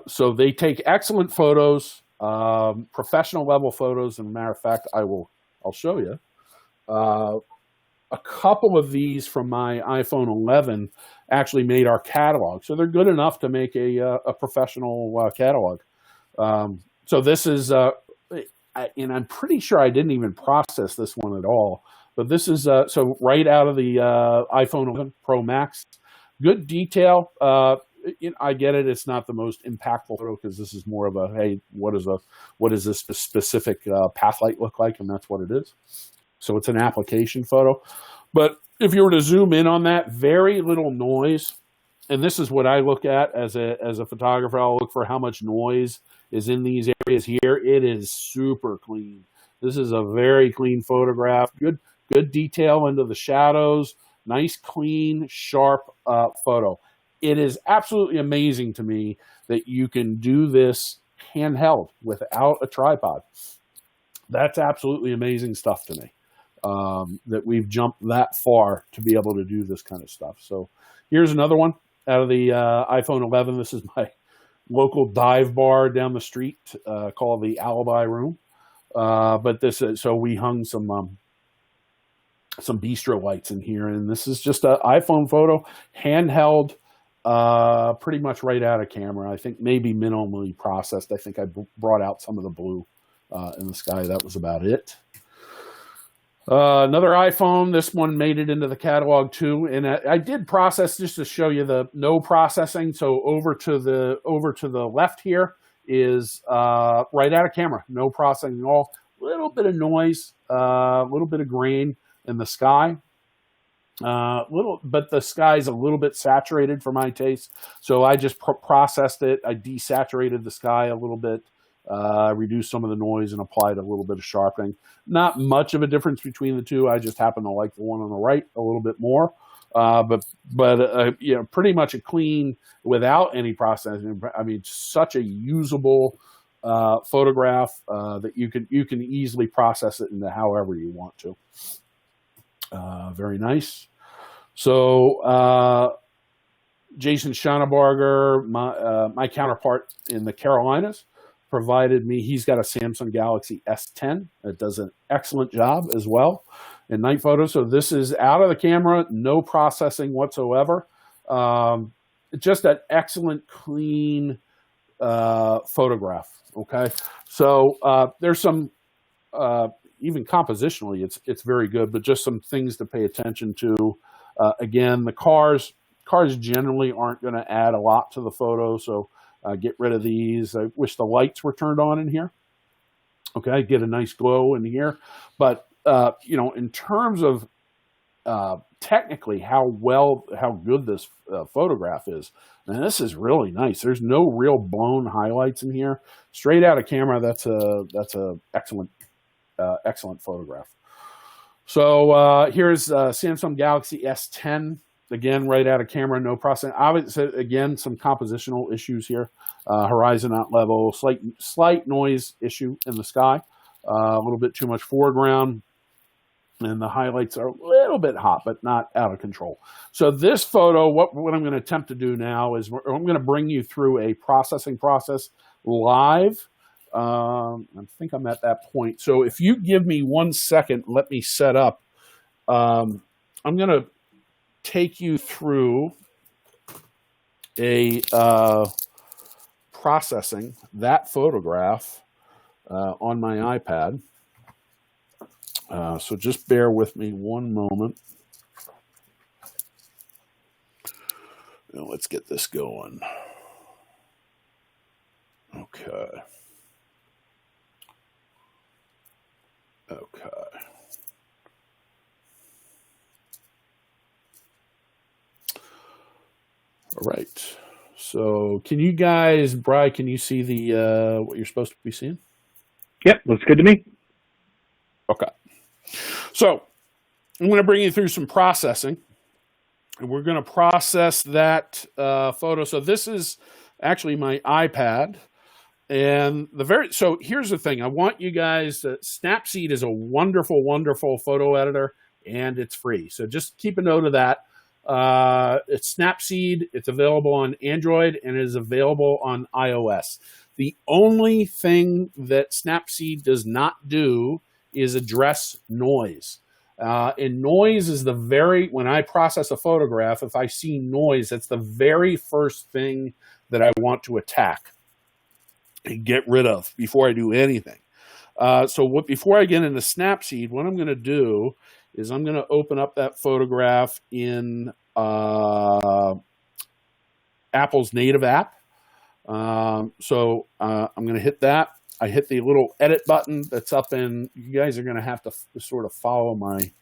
So they take excellent photos, professional level photos. And matter of fact, I'll show you a couple of these from my iPhone 11 actually made our catalog. So they're good enough to make a professional catalog. So this is, and I'm pretty sure I didn't even process this one at all, but this is, so right out of the iPhone 11 Pro Max, good detail. I get it. It's not the most impactful photo because this is more of a, hey, what does this specific path light look like? And that's what it is. So it's an application photo. But if you were to zoom in on that, very little noise. And this is what I look at as a photographer. I'll look for how much noise is in these areas here. It is super clean. This is a very clean photograph. Good detail into the shadows. Nice, clean, sharp photo. It is absolutely amazing to me that you can do this handheld without a tripod. That's absolutely amazing stuff to me. That we've jumped that far to be able to do this kind of stuff. So here's another one out of the iPhone 11. This is my local dive bar down the street called the Alibi Room. But this is, so we hung some bistro lights in here, and this is just an iPhone photo, handheld, pretty much right out of camera. I think maybe minimally processed. I think I brought out some of the blue in the sky. That was about it. Another iPhone. This one made it into the catalog too, and I did process just to show you the no processing. So over to the left here is right out of camera, no processing at all. Little bit of noise, a little bit of grain in the sky. But the sky's a little bit saturated for my taste, so I just processed it. I desaturated the sky a little bit. Reduced some of the noise and applied a little bit of sharpening. Not much of a difference between the two. I just happen to like the one on the right a little bit more. But pretty much a clean without any processing. I mean, such a usable photograph that you can easily process it into however you want to. Very nice. So Jason Schaunebarger, my counterpart in the Carolinas, provided me, he's got a Samsung Galaxy S10 that does an excellent job as well in night photos. So this is out of the camera, no processing whatsoever. Just an excellent, clean photograph. Okay. So there's some even compositionally, it's very good, but just some things to pay attention to. Again, the cars generally aren't going to add a lot to the photo, so get rid of these. I wish the lights were turned on in here. Okay, get a nice glow in here. But, in terms of technically how good this photograph is, and this is really nice. There's no real blown highlights in here. Straight out of camera, that's a excellent photograph. So here's Samsung Galaxy S10. Again, right out of camera, no processing. Obviously, again, some compositional issues here. Horizon not level, slight noise issue in the sky. A little bit too much foreground. And the highlights are a little bit hot, but not out of control. So this photo, what I'm going to attempt to do now is I'm going to bring you through a processing process live. I think I'm at that point. So if you give me 1 second, let me set up. I'm going to take you through a processing that photograph on my iPad. So just bear with me one moment. Now let's get this going. Okay. All right. So can you guys, Bri, can you see the what you're supposed to be seeing? Yep, looks good to me. Okay. So I'm going to bring you through some processing, and we're going to process that photo. So this is actually my iPad, and so here's the thing. I want you guys to, Snapseed is a wonderful, wonderful photo editor, and it's free. So just keep a note of that. It's Snapseed. It's available on Android, and it is available on iOS. The only thing that Snapseed does not do is address noise. And noise is when I process a photograph, if I see noise, that's the very first thing that I want to attack and get rid of before I do anything. Before I get into Snapseed, what I'm going to do is I'm going to open up that photograph in Apple's native app. I'm going to hit that. I hit the little edit button that's up in, you guys are going to have to sort of follow my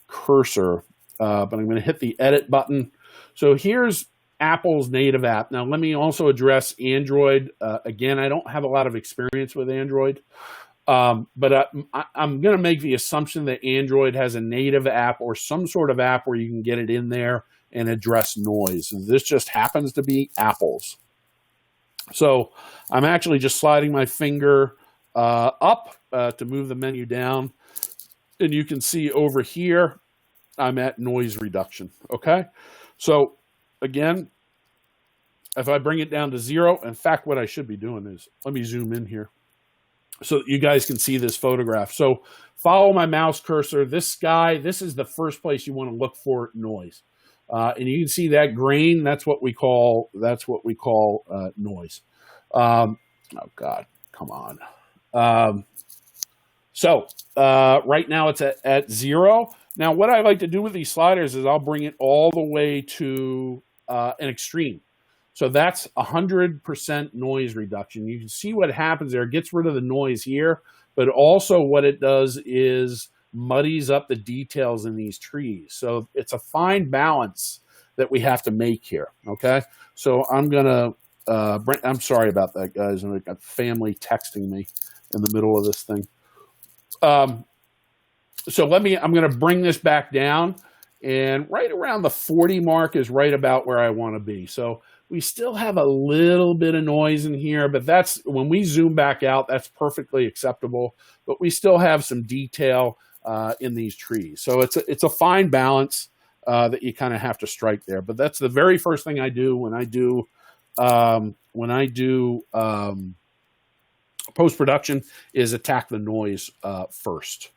cursor, but I'm going to hit the edit button. So here's Apple's native app. Now let me also address Android. Again, I don't have a lot of experience with Android, but I'm going to make the assumption that Android has a native app or some sort of app where you can get it in there and address noise. And this just happens to be Apple's. So I'm actually just sliding my finger up to move the menu down. And you can see over here, I'm at noise reduction. Okay. So again, if I bring it down to 0, in fact, what I should be doing is, let me zoom in here so that you guys can see this photograph. So follow my mouse cursor. This sky, this is the first place you want to look for noise. And you can see that grain. That's what we call noise. Oh God, come on. Right now it's at 0. Now, what I like to do with these sliders is I'll bring it all the way to an extreme. So that's 100% noise reduction. You can see what happens there. It gets rid of the noise here, but also what it does is muddies up the details in these trees. So it's a fine balance that we have to make here, okay? So I'm going to, I'm sorry about that, guys. I've got family texting me in the middle of this thing. I'm going to bring this back down, and right around the 40 mark is right about where I want to be. So we still have a little bit of noise in here, but that's, when we zoom back out, that's perfectly acceptable, but we still have some detail in these trees. So it's a fine balance that you kind of have to strike there. But that's the very first thing I do when I do post-production is attack the noise first.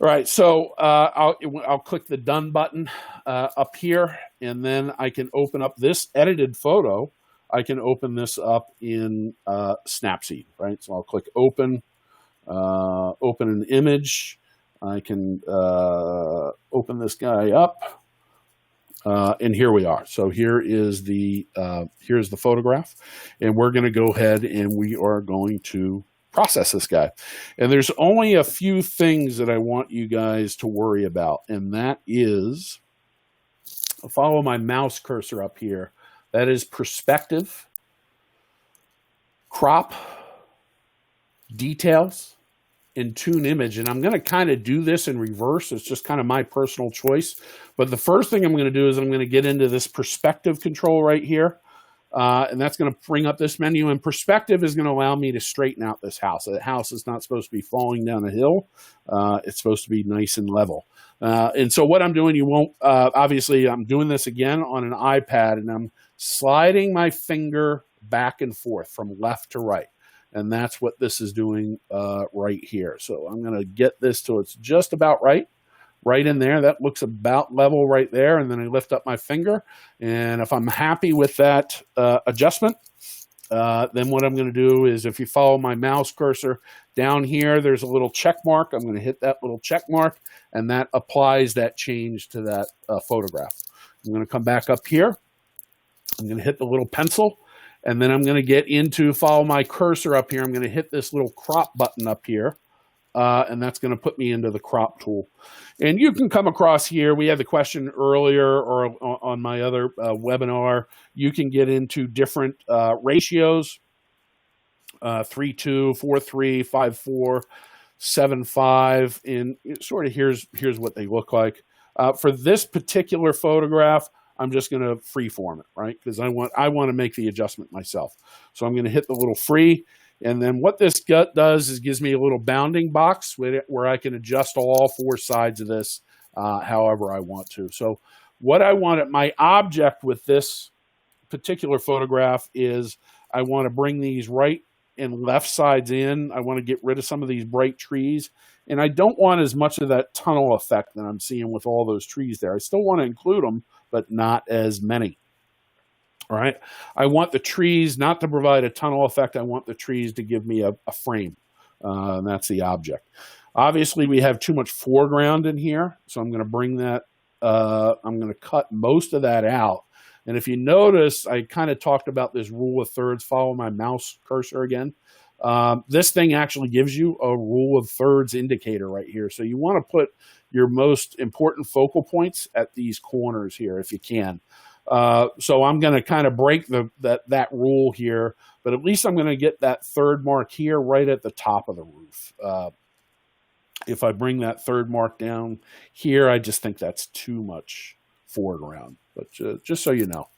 All right, so I'll click the done button up here, and then I can open up this edited photo. I can open this up in Snapseed, right? So I'll click open. open an image. I can open this guy up, and here we are. So here's the photograph, and we're going to go ahead and we are going to process this guy. And there's only a few things that I want you guys to worry about, and that is, follow my mouse cursor up here. That is perspective, crop, details, and tune image. And I'm going to kind of do this in reverse. It's just kind of my personal choice. But the first thing I'm going to do is I'm going to get into this perspective control right here. And that's going to bring up this menu. And perspective is going to allow me to straighten out this house. The house is not supposed to be falling down a hill. It's supposed to be nice and level. And so what I'm doing, you won't, obviously I'm doing this again on an iPad, and I'm sliding my finger back and forth from left to right. And that's what this is doing right here. So I'm going to get this till it's just about right in there. That looks about level right there. And then I lift up my finger. And if I'm happy with that adjustment, then what I'm going to do is, if you follow my mouse cursor down here, there's a little check mark. I'm going to hit that little check mark, and that applies that change to that photograph. I'm going to come back up here. I'm going to hit the little pencil, and then I'm going to get into, follow my cursor up here. I'm going to hit this little crop button up here, and that's going to put me into the crop tool. And you can come across here. We had the question earlier, or on my other webinar, you can get into different ratios, 3:2, 4:3, 5:4, 7:5, and sort of here's what they look like. For this particular photograph, I'm just going to freeform it, right? Because I want to make the adjustment myself. So I'm going to hit the little free, and then what this does is gives me a little bounding box where I can adjust all four sides of this however I want to. So what I want, my object with this particular photograph is I want to bring these right and left sides in. I want to get rid of some of these bright trees. And I don't want as much of that tunnel effect that I'm seeing with all those trees there. I still want to include them, but not as many. All right. I want the trees not to provide a tunnel effect. I want the trees to give me a frame. And that's the object. Obviously, we have too much foreground in here. So I'm going to bring that, I'm going to cut most of that out. And if you notice, I kind of talked about this rule of thirds. Follow my mouse cursor again. This thing actually gives you a rule of thirds indicator right here. So you want to put your most important focal points at these corners here if you can. So I'm going to kind of break that rule here, but at least I'm going to get that third mark here right at the top of the roof. If I bring that third mark down here, I just think that's too much foreground, but just so you know.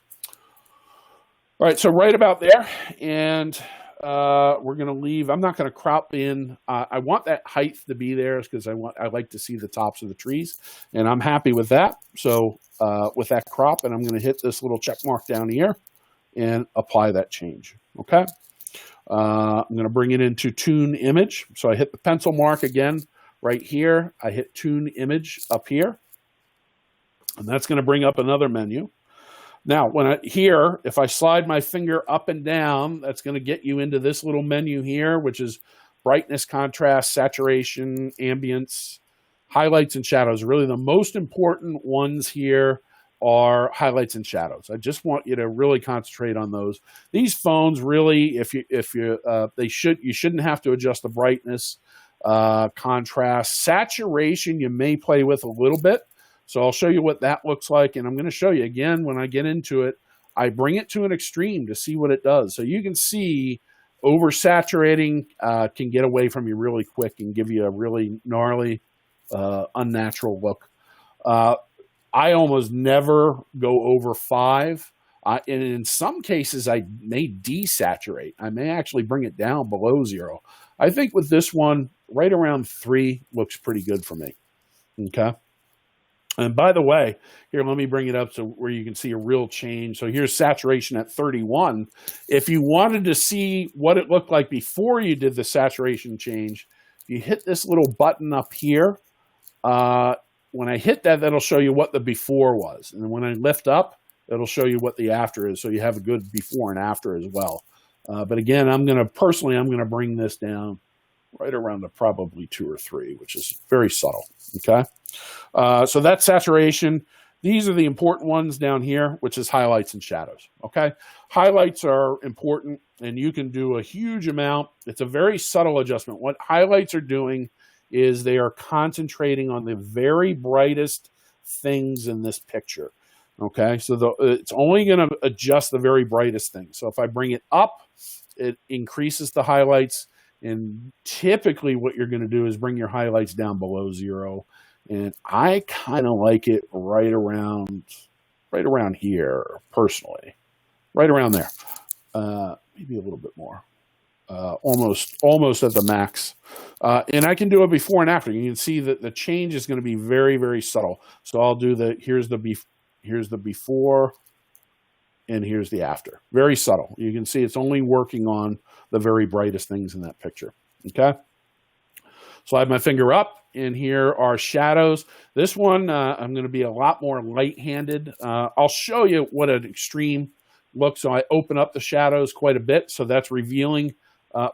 All right, so right about there, and we're going to leave. I'm not going to crop in. I want that height to be there because I like to see the tops of the trees, and I'm happy with that. So with that crop, and I'm going to hit this little check mark down here and apply that change. Okay. I'm going to bring it into Tune Image. So I hit the pencil mark again right here. I hit Tune Image up here, and that's going to bring up another menu. Now, if I slide my finger up and down, that's going to get you into this little menu here, which is brightness, contrast, saturation, ambience, highlights, and shadows. Really, the most important ones here are highlights and shadows. I just want you to really concentrate on those. These phones really, you shouldn't have to adjust the brightness, contrast, saturation. You may play with a little bit. So I'll show you what that looks like, and I'm going to show you again when I get into it. I bring it to an extreme to see what it does. So you can see oversaturating can get away from you really quick and give you a really gnarly, unnatural look. I almost never go over 5. And in some cases, I may desaturate. I may actually bring it down below 0. I think with this one, right around 3 looks pretty good for me. Okay. And by the way, here, let me bring it up so where you can see a real change. So here's saturation at 31. If you wanted to see what it looked like before you did the saturation change, you hit this little button up here. When I hit that, that'll show you what the before was. And when I lift up, it'll show you what the after is. So you have a good before and after as well. But again, I'm going to bring this down right around the probably 2 or 3, which is very subtle, okay? So that's saturation. These are the important ones down here, which is highlights and shadows, okay? Highlights are important, and you can do a huge amount. It's a very subtle adjustment. What highlights are doing is they are concentrating on the very brightest things in this picture, okay? So it's only going to adjust the very brightest things. So if I bring it up, it increases the highlights, and typically what you're going to do is bring your highlights down below 0. And I kind of like it right around here, personally, right around there. Maybe a little bit more, almost at the max. And I can do a before and after. You can see that the change is going to be very, very subtle. So I'll do here's the before, and here's the after. Very subtle. You can see it's only working on the very brightest things in that picture. Okay. Slide my finger up, and here are shadows. This one, I'm going to be a lot more light-handed. I'll show you what an extreme looks. So I open up the shadows quite a bit, so that's revealing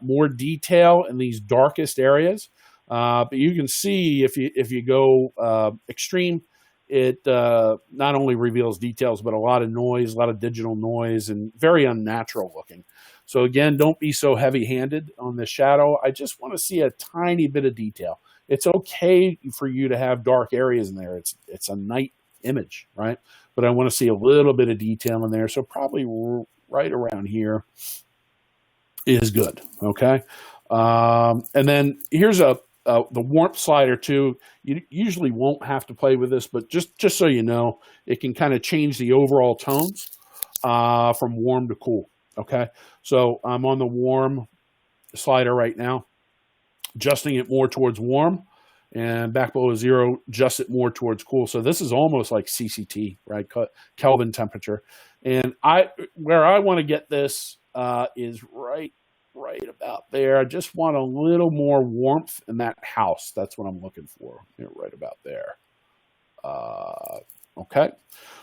more detail in these darkest areas. But you can see if you go extreme, it not only reveals details, but a lot of noise, a lot of digital noise, and very unnatural looking. So again, don't be so heavy-handed on the shadow. I just want to see a tiny bit of detail. It's okay for you to have dark areas in there. It's a night image, right? But I want to see a little bit of detail in there. So probably right around here is good, okay? And then here's the warmth slider too. You usually won't have to play with this, but just so you know, it can kind of change the overall tones from warm to cool. Okay, so I'm on the warm slider right now, adjusting it more towards warm, and back below 0, adjust it more towards cool. So this is almost like CCT, right? Kelvin temperature. And where I want to get this is right about there. I just want a little more warmth in that house. That's what I'm looking for. Right about there. Okay,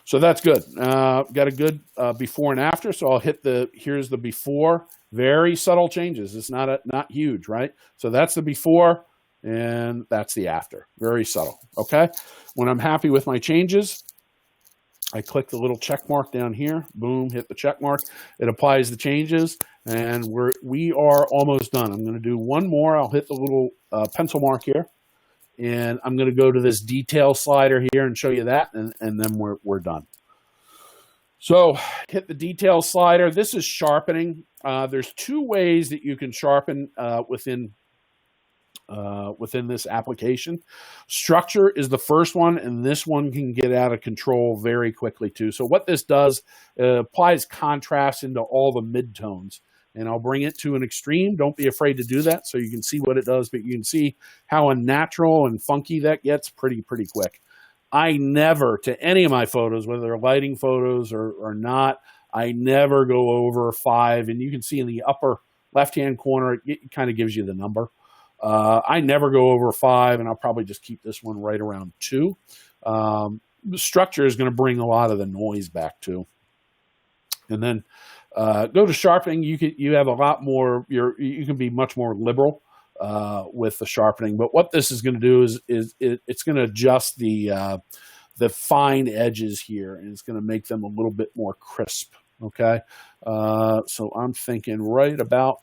so that's good. Got a good before and after. So I'll hit here's the before. Very subtle changes. It's not huge, right? So that's the before, and that's the after. Very subtle. Okay. When I'm happy with my changes, I click the little check mark down here. Boom, hit the check mark. It applies the changes, and we are almost done. I'm going to do one more. I'll hit the little pencil mark here. And I'm going to go to this detail slider here and show you that, and then we're done. So hit the detail slider. This is sharpening. There's 2 ways that you can sharpen within this application. Structure is the first one, and this one can get out of control very quickly too. So what this does, applies contrast into all the midtones. And I'll bring it to an extreme. Don't be afraid to do that so you can see what it does, but you can see how unnatural and funky that gets pretty quick. I never, to any of my photos, whether they're lighting photos or not, I never go over 5. And you can see in the upper left-hand corner, it kind of gives you the number. I never go over 5, and I'll probably just keep this one right around 2. The structure is going to bring a lot of the noise back too. And then go to sharpening. You have a lot more. You can be much more liberal with the sharpening. But what this is going to do is it's going to adjust the fine edges here, and it's going to make them a little bit more crisp. Okay, so I'm thinking right about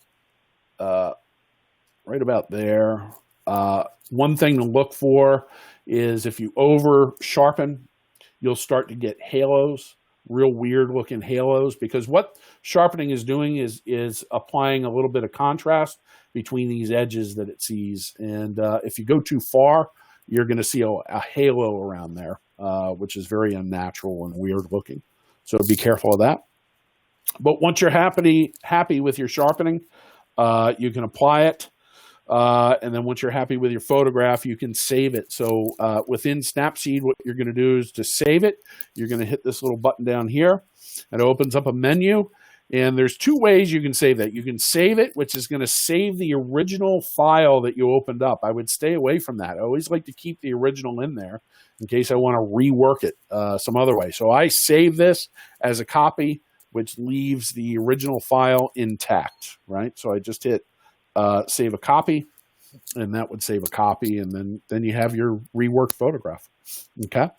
there. One thing to look for is if you over sharpen, you'll start to get halos. Real weird looking halos, because what sharpening is doing is applying a little bit of contrast between these edges that it sees. And if you go too far, you're going to see a halo around there, which is very unnatural and weird looking. So be careful of that. But once you're happy with your sharpening, you can apply it. And then once you're happy with your photograph, you can save it. So within Snapseed, what you're going to do is to save it. You're going to hit this little button down here. It opens up a menu. And there's 2 ways you can save that. You can save it, which is going to save the original file that you opened up. I would stay away from that. I always like to keep the original in there in case I want to rework it some other way. So I save this as a copy, which leaves the original file intact, right? So I just hit save a copy, and that would save a copy, and then you have your reworked photograph. Okay.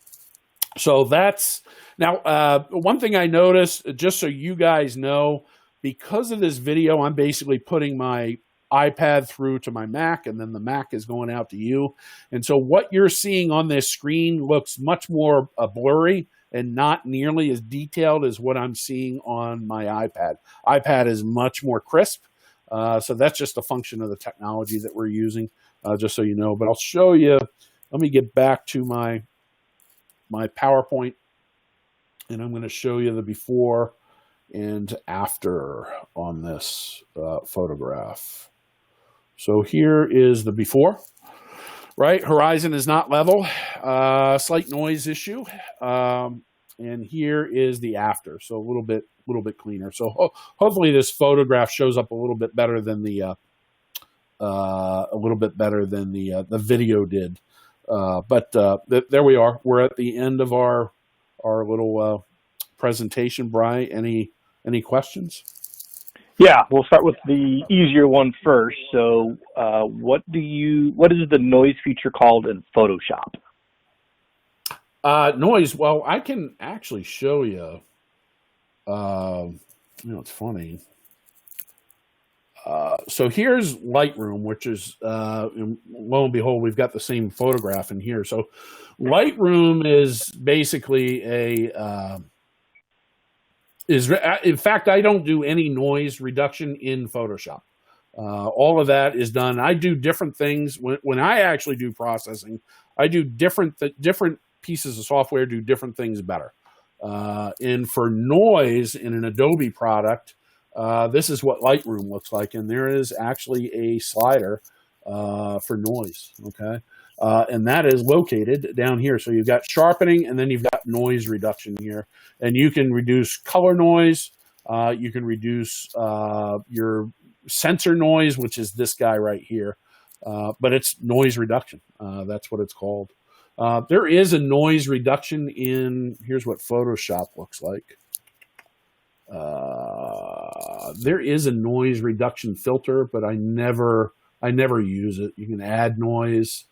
So that's now one thing I noticed, just so you guys know, because of this video, I'm basically putting my iPad through to my Mac, and then the Mac is going out to you. And so what you're seeing on this screen looks much more blurry and not nearly as detailed as what I'm seeing on my iPad. iPad is much more crisp. So that's just a function of the technology that we're using, just so you know. But I'll show you. Let me get back to my PowerPoint, and I'm going to show you the before and after on this photograph. So here is the before, right? Horizon is not level, slight noise issue. And here is the after, so a little bit cleaner. So hopefully this photograph shows up a little bit better than the video did. But there we are. We're at the end of our little presentation. Brian, any questions? Yeah, we'll start with the easier one first. So what is the noise feature called in Photoshop? Noise. Well, I can actually show you. It's funny. So here's Lightroom, which is, lo and behold, we've got the same photograph in here. So Lightroom is basically in fact, I don't do any noise reduction in Photoshop. All of that is done. I do different things. When I actually do processing, I do different pieces of software do different things better. And for noise in an Adobe product, this is what Lightroom looks like, and there is actually a slider for noise, okay? And that is located down here. So you've got sharpening, and then you've got noise reduction here. And you can reduce color noise. You can reduce your sensor noise, which is this guy right here. But it's noise reduction. That's what it's called. There is a noise reduction here's what Photoshop looks like. There is a noise reduction filter, but I never use it. You can add noise,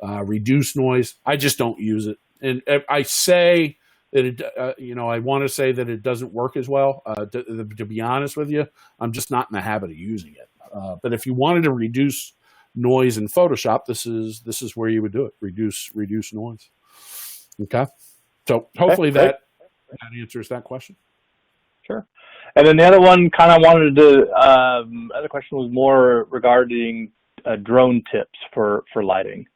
reduce noise. I just don't use it. And I say that I want to say that it doesn't work as well. To be honest with you, I'm just not in the habit of using it. But if you wanted to reduce noise in Photoshop, this is where you would do it. Reduce noise. Okay. So hopefully that answers that question. Sure. And then the other one other question was more regarding drone tips for lighting.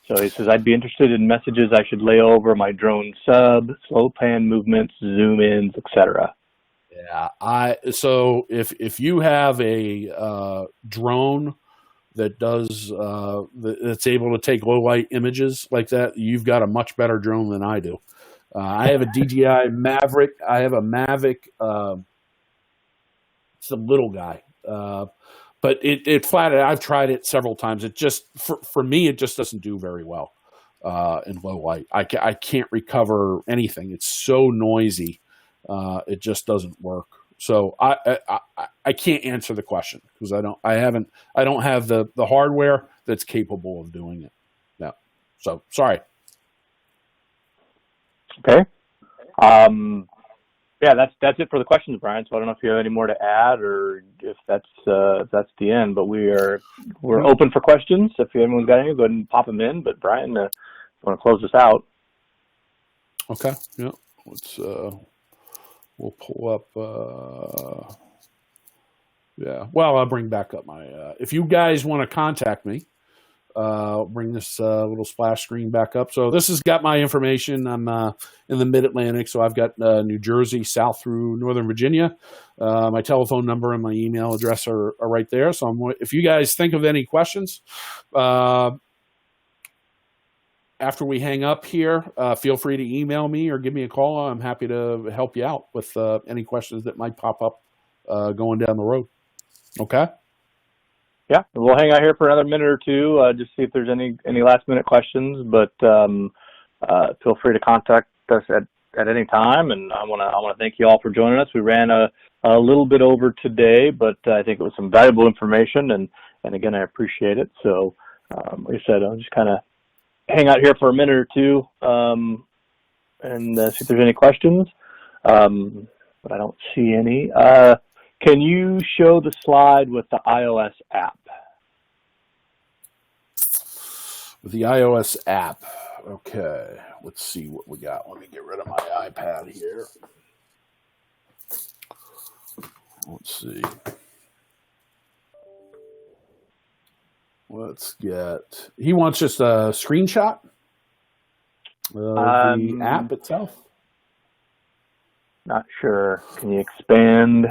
So he says, I'd be interested in messages I should lay over my drone sub, slow pan movements, zoom ins, etc. Yeah. So if you have a drone that that's able to take low light images like that, you've got a much better drone than I do. I have a DJI Maverick. I have a Mavic. It's a little guy, but it flat out. I've tried it several times. It just for me, it just doesn't do very well in low light. I can't recover anything. It's so noisy. It just doesn't work. So I can't answer the question because I don't have the hardware that's capable of doing it. No. So sorry. Okay. Yeah, that's it for the questions, Brian. So I don't know if you have any more to add or if that's the end. But we're open for questions. If anyone's got any, go ahead and pop them in. But Brian, want to close this out? Okay. Yeah. Let's we'll pull up. Yeah. Well, I'll bring back up my. If you guys want to contact me, I'll bring this little splash screen back up. So this has got my information. I'm in the Mid-Atlantic, so I've got New Jersey, south through Northern Virginia. My telephone number and my email address are right there. So if you guys think of any questions after we hang up here, feel free to email me or give me a call. I'm happy to help you out with any questions that might pop up going down the road. Okay? Yeah, we'll hang out here for another minute or two, just see if there's any last minute questions. But feel free to contact us at any time. And I want to thank you all for joining us. We ran a little bit over today, but I think it was some valuable information. And And again, I appreciate it. So, like I said, I'll just kind of hang out here for a minute or two and see if there's any questions. But I don't see any. Can you show the slide with the iOS app? With the iOS app, okay. Let's see what we got. Let me get rid of my iPad here. Let's see. Let's get. He wants just a screenshot of the app itself. Not sure. Can you expand?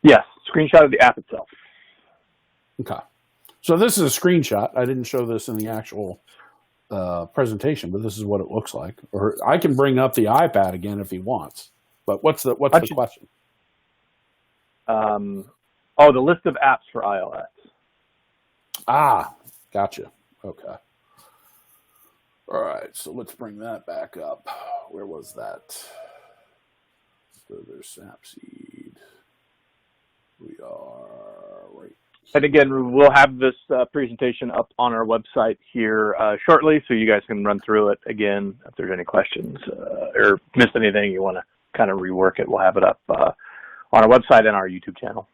Yes, screenshot of the app itself. Okay. So this is a screenshot. I didn't show this in the actual presentation, but this is what it looks like. Or I can bring up the iPad again if he wants. But what's the question? Oh, the list of apps for iOS. Ah, gotcha. Okay. All right, so let's bring that back up. Where was that? So there's Snapseed. We are right. And again, we'll have this presentation up on our website here shortly, so you guys can run through it again if there's any questions or missed anything you want to kind of rework it. We'll have it up on our website and our YouTube channel.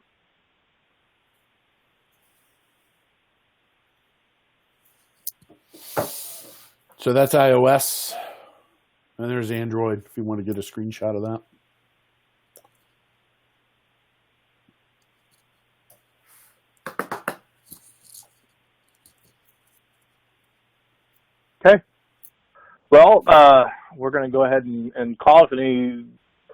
So that's iOS, and there's Android if you want to get a screenshot of that. Okay. Well, we're going to go ahead and call. If any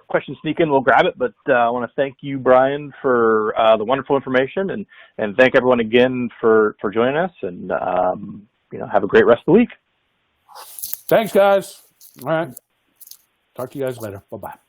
questions sneak in, we'll grab it. But I want to thank you, Brian, for the wonderful information, and thank everyone again for joining us. And have a great rest of the week. Thanks, guys. All right. Talk to you guys later. Bye-bye.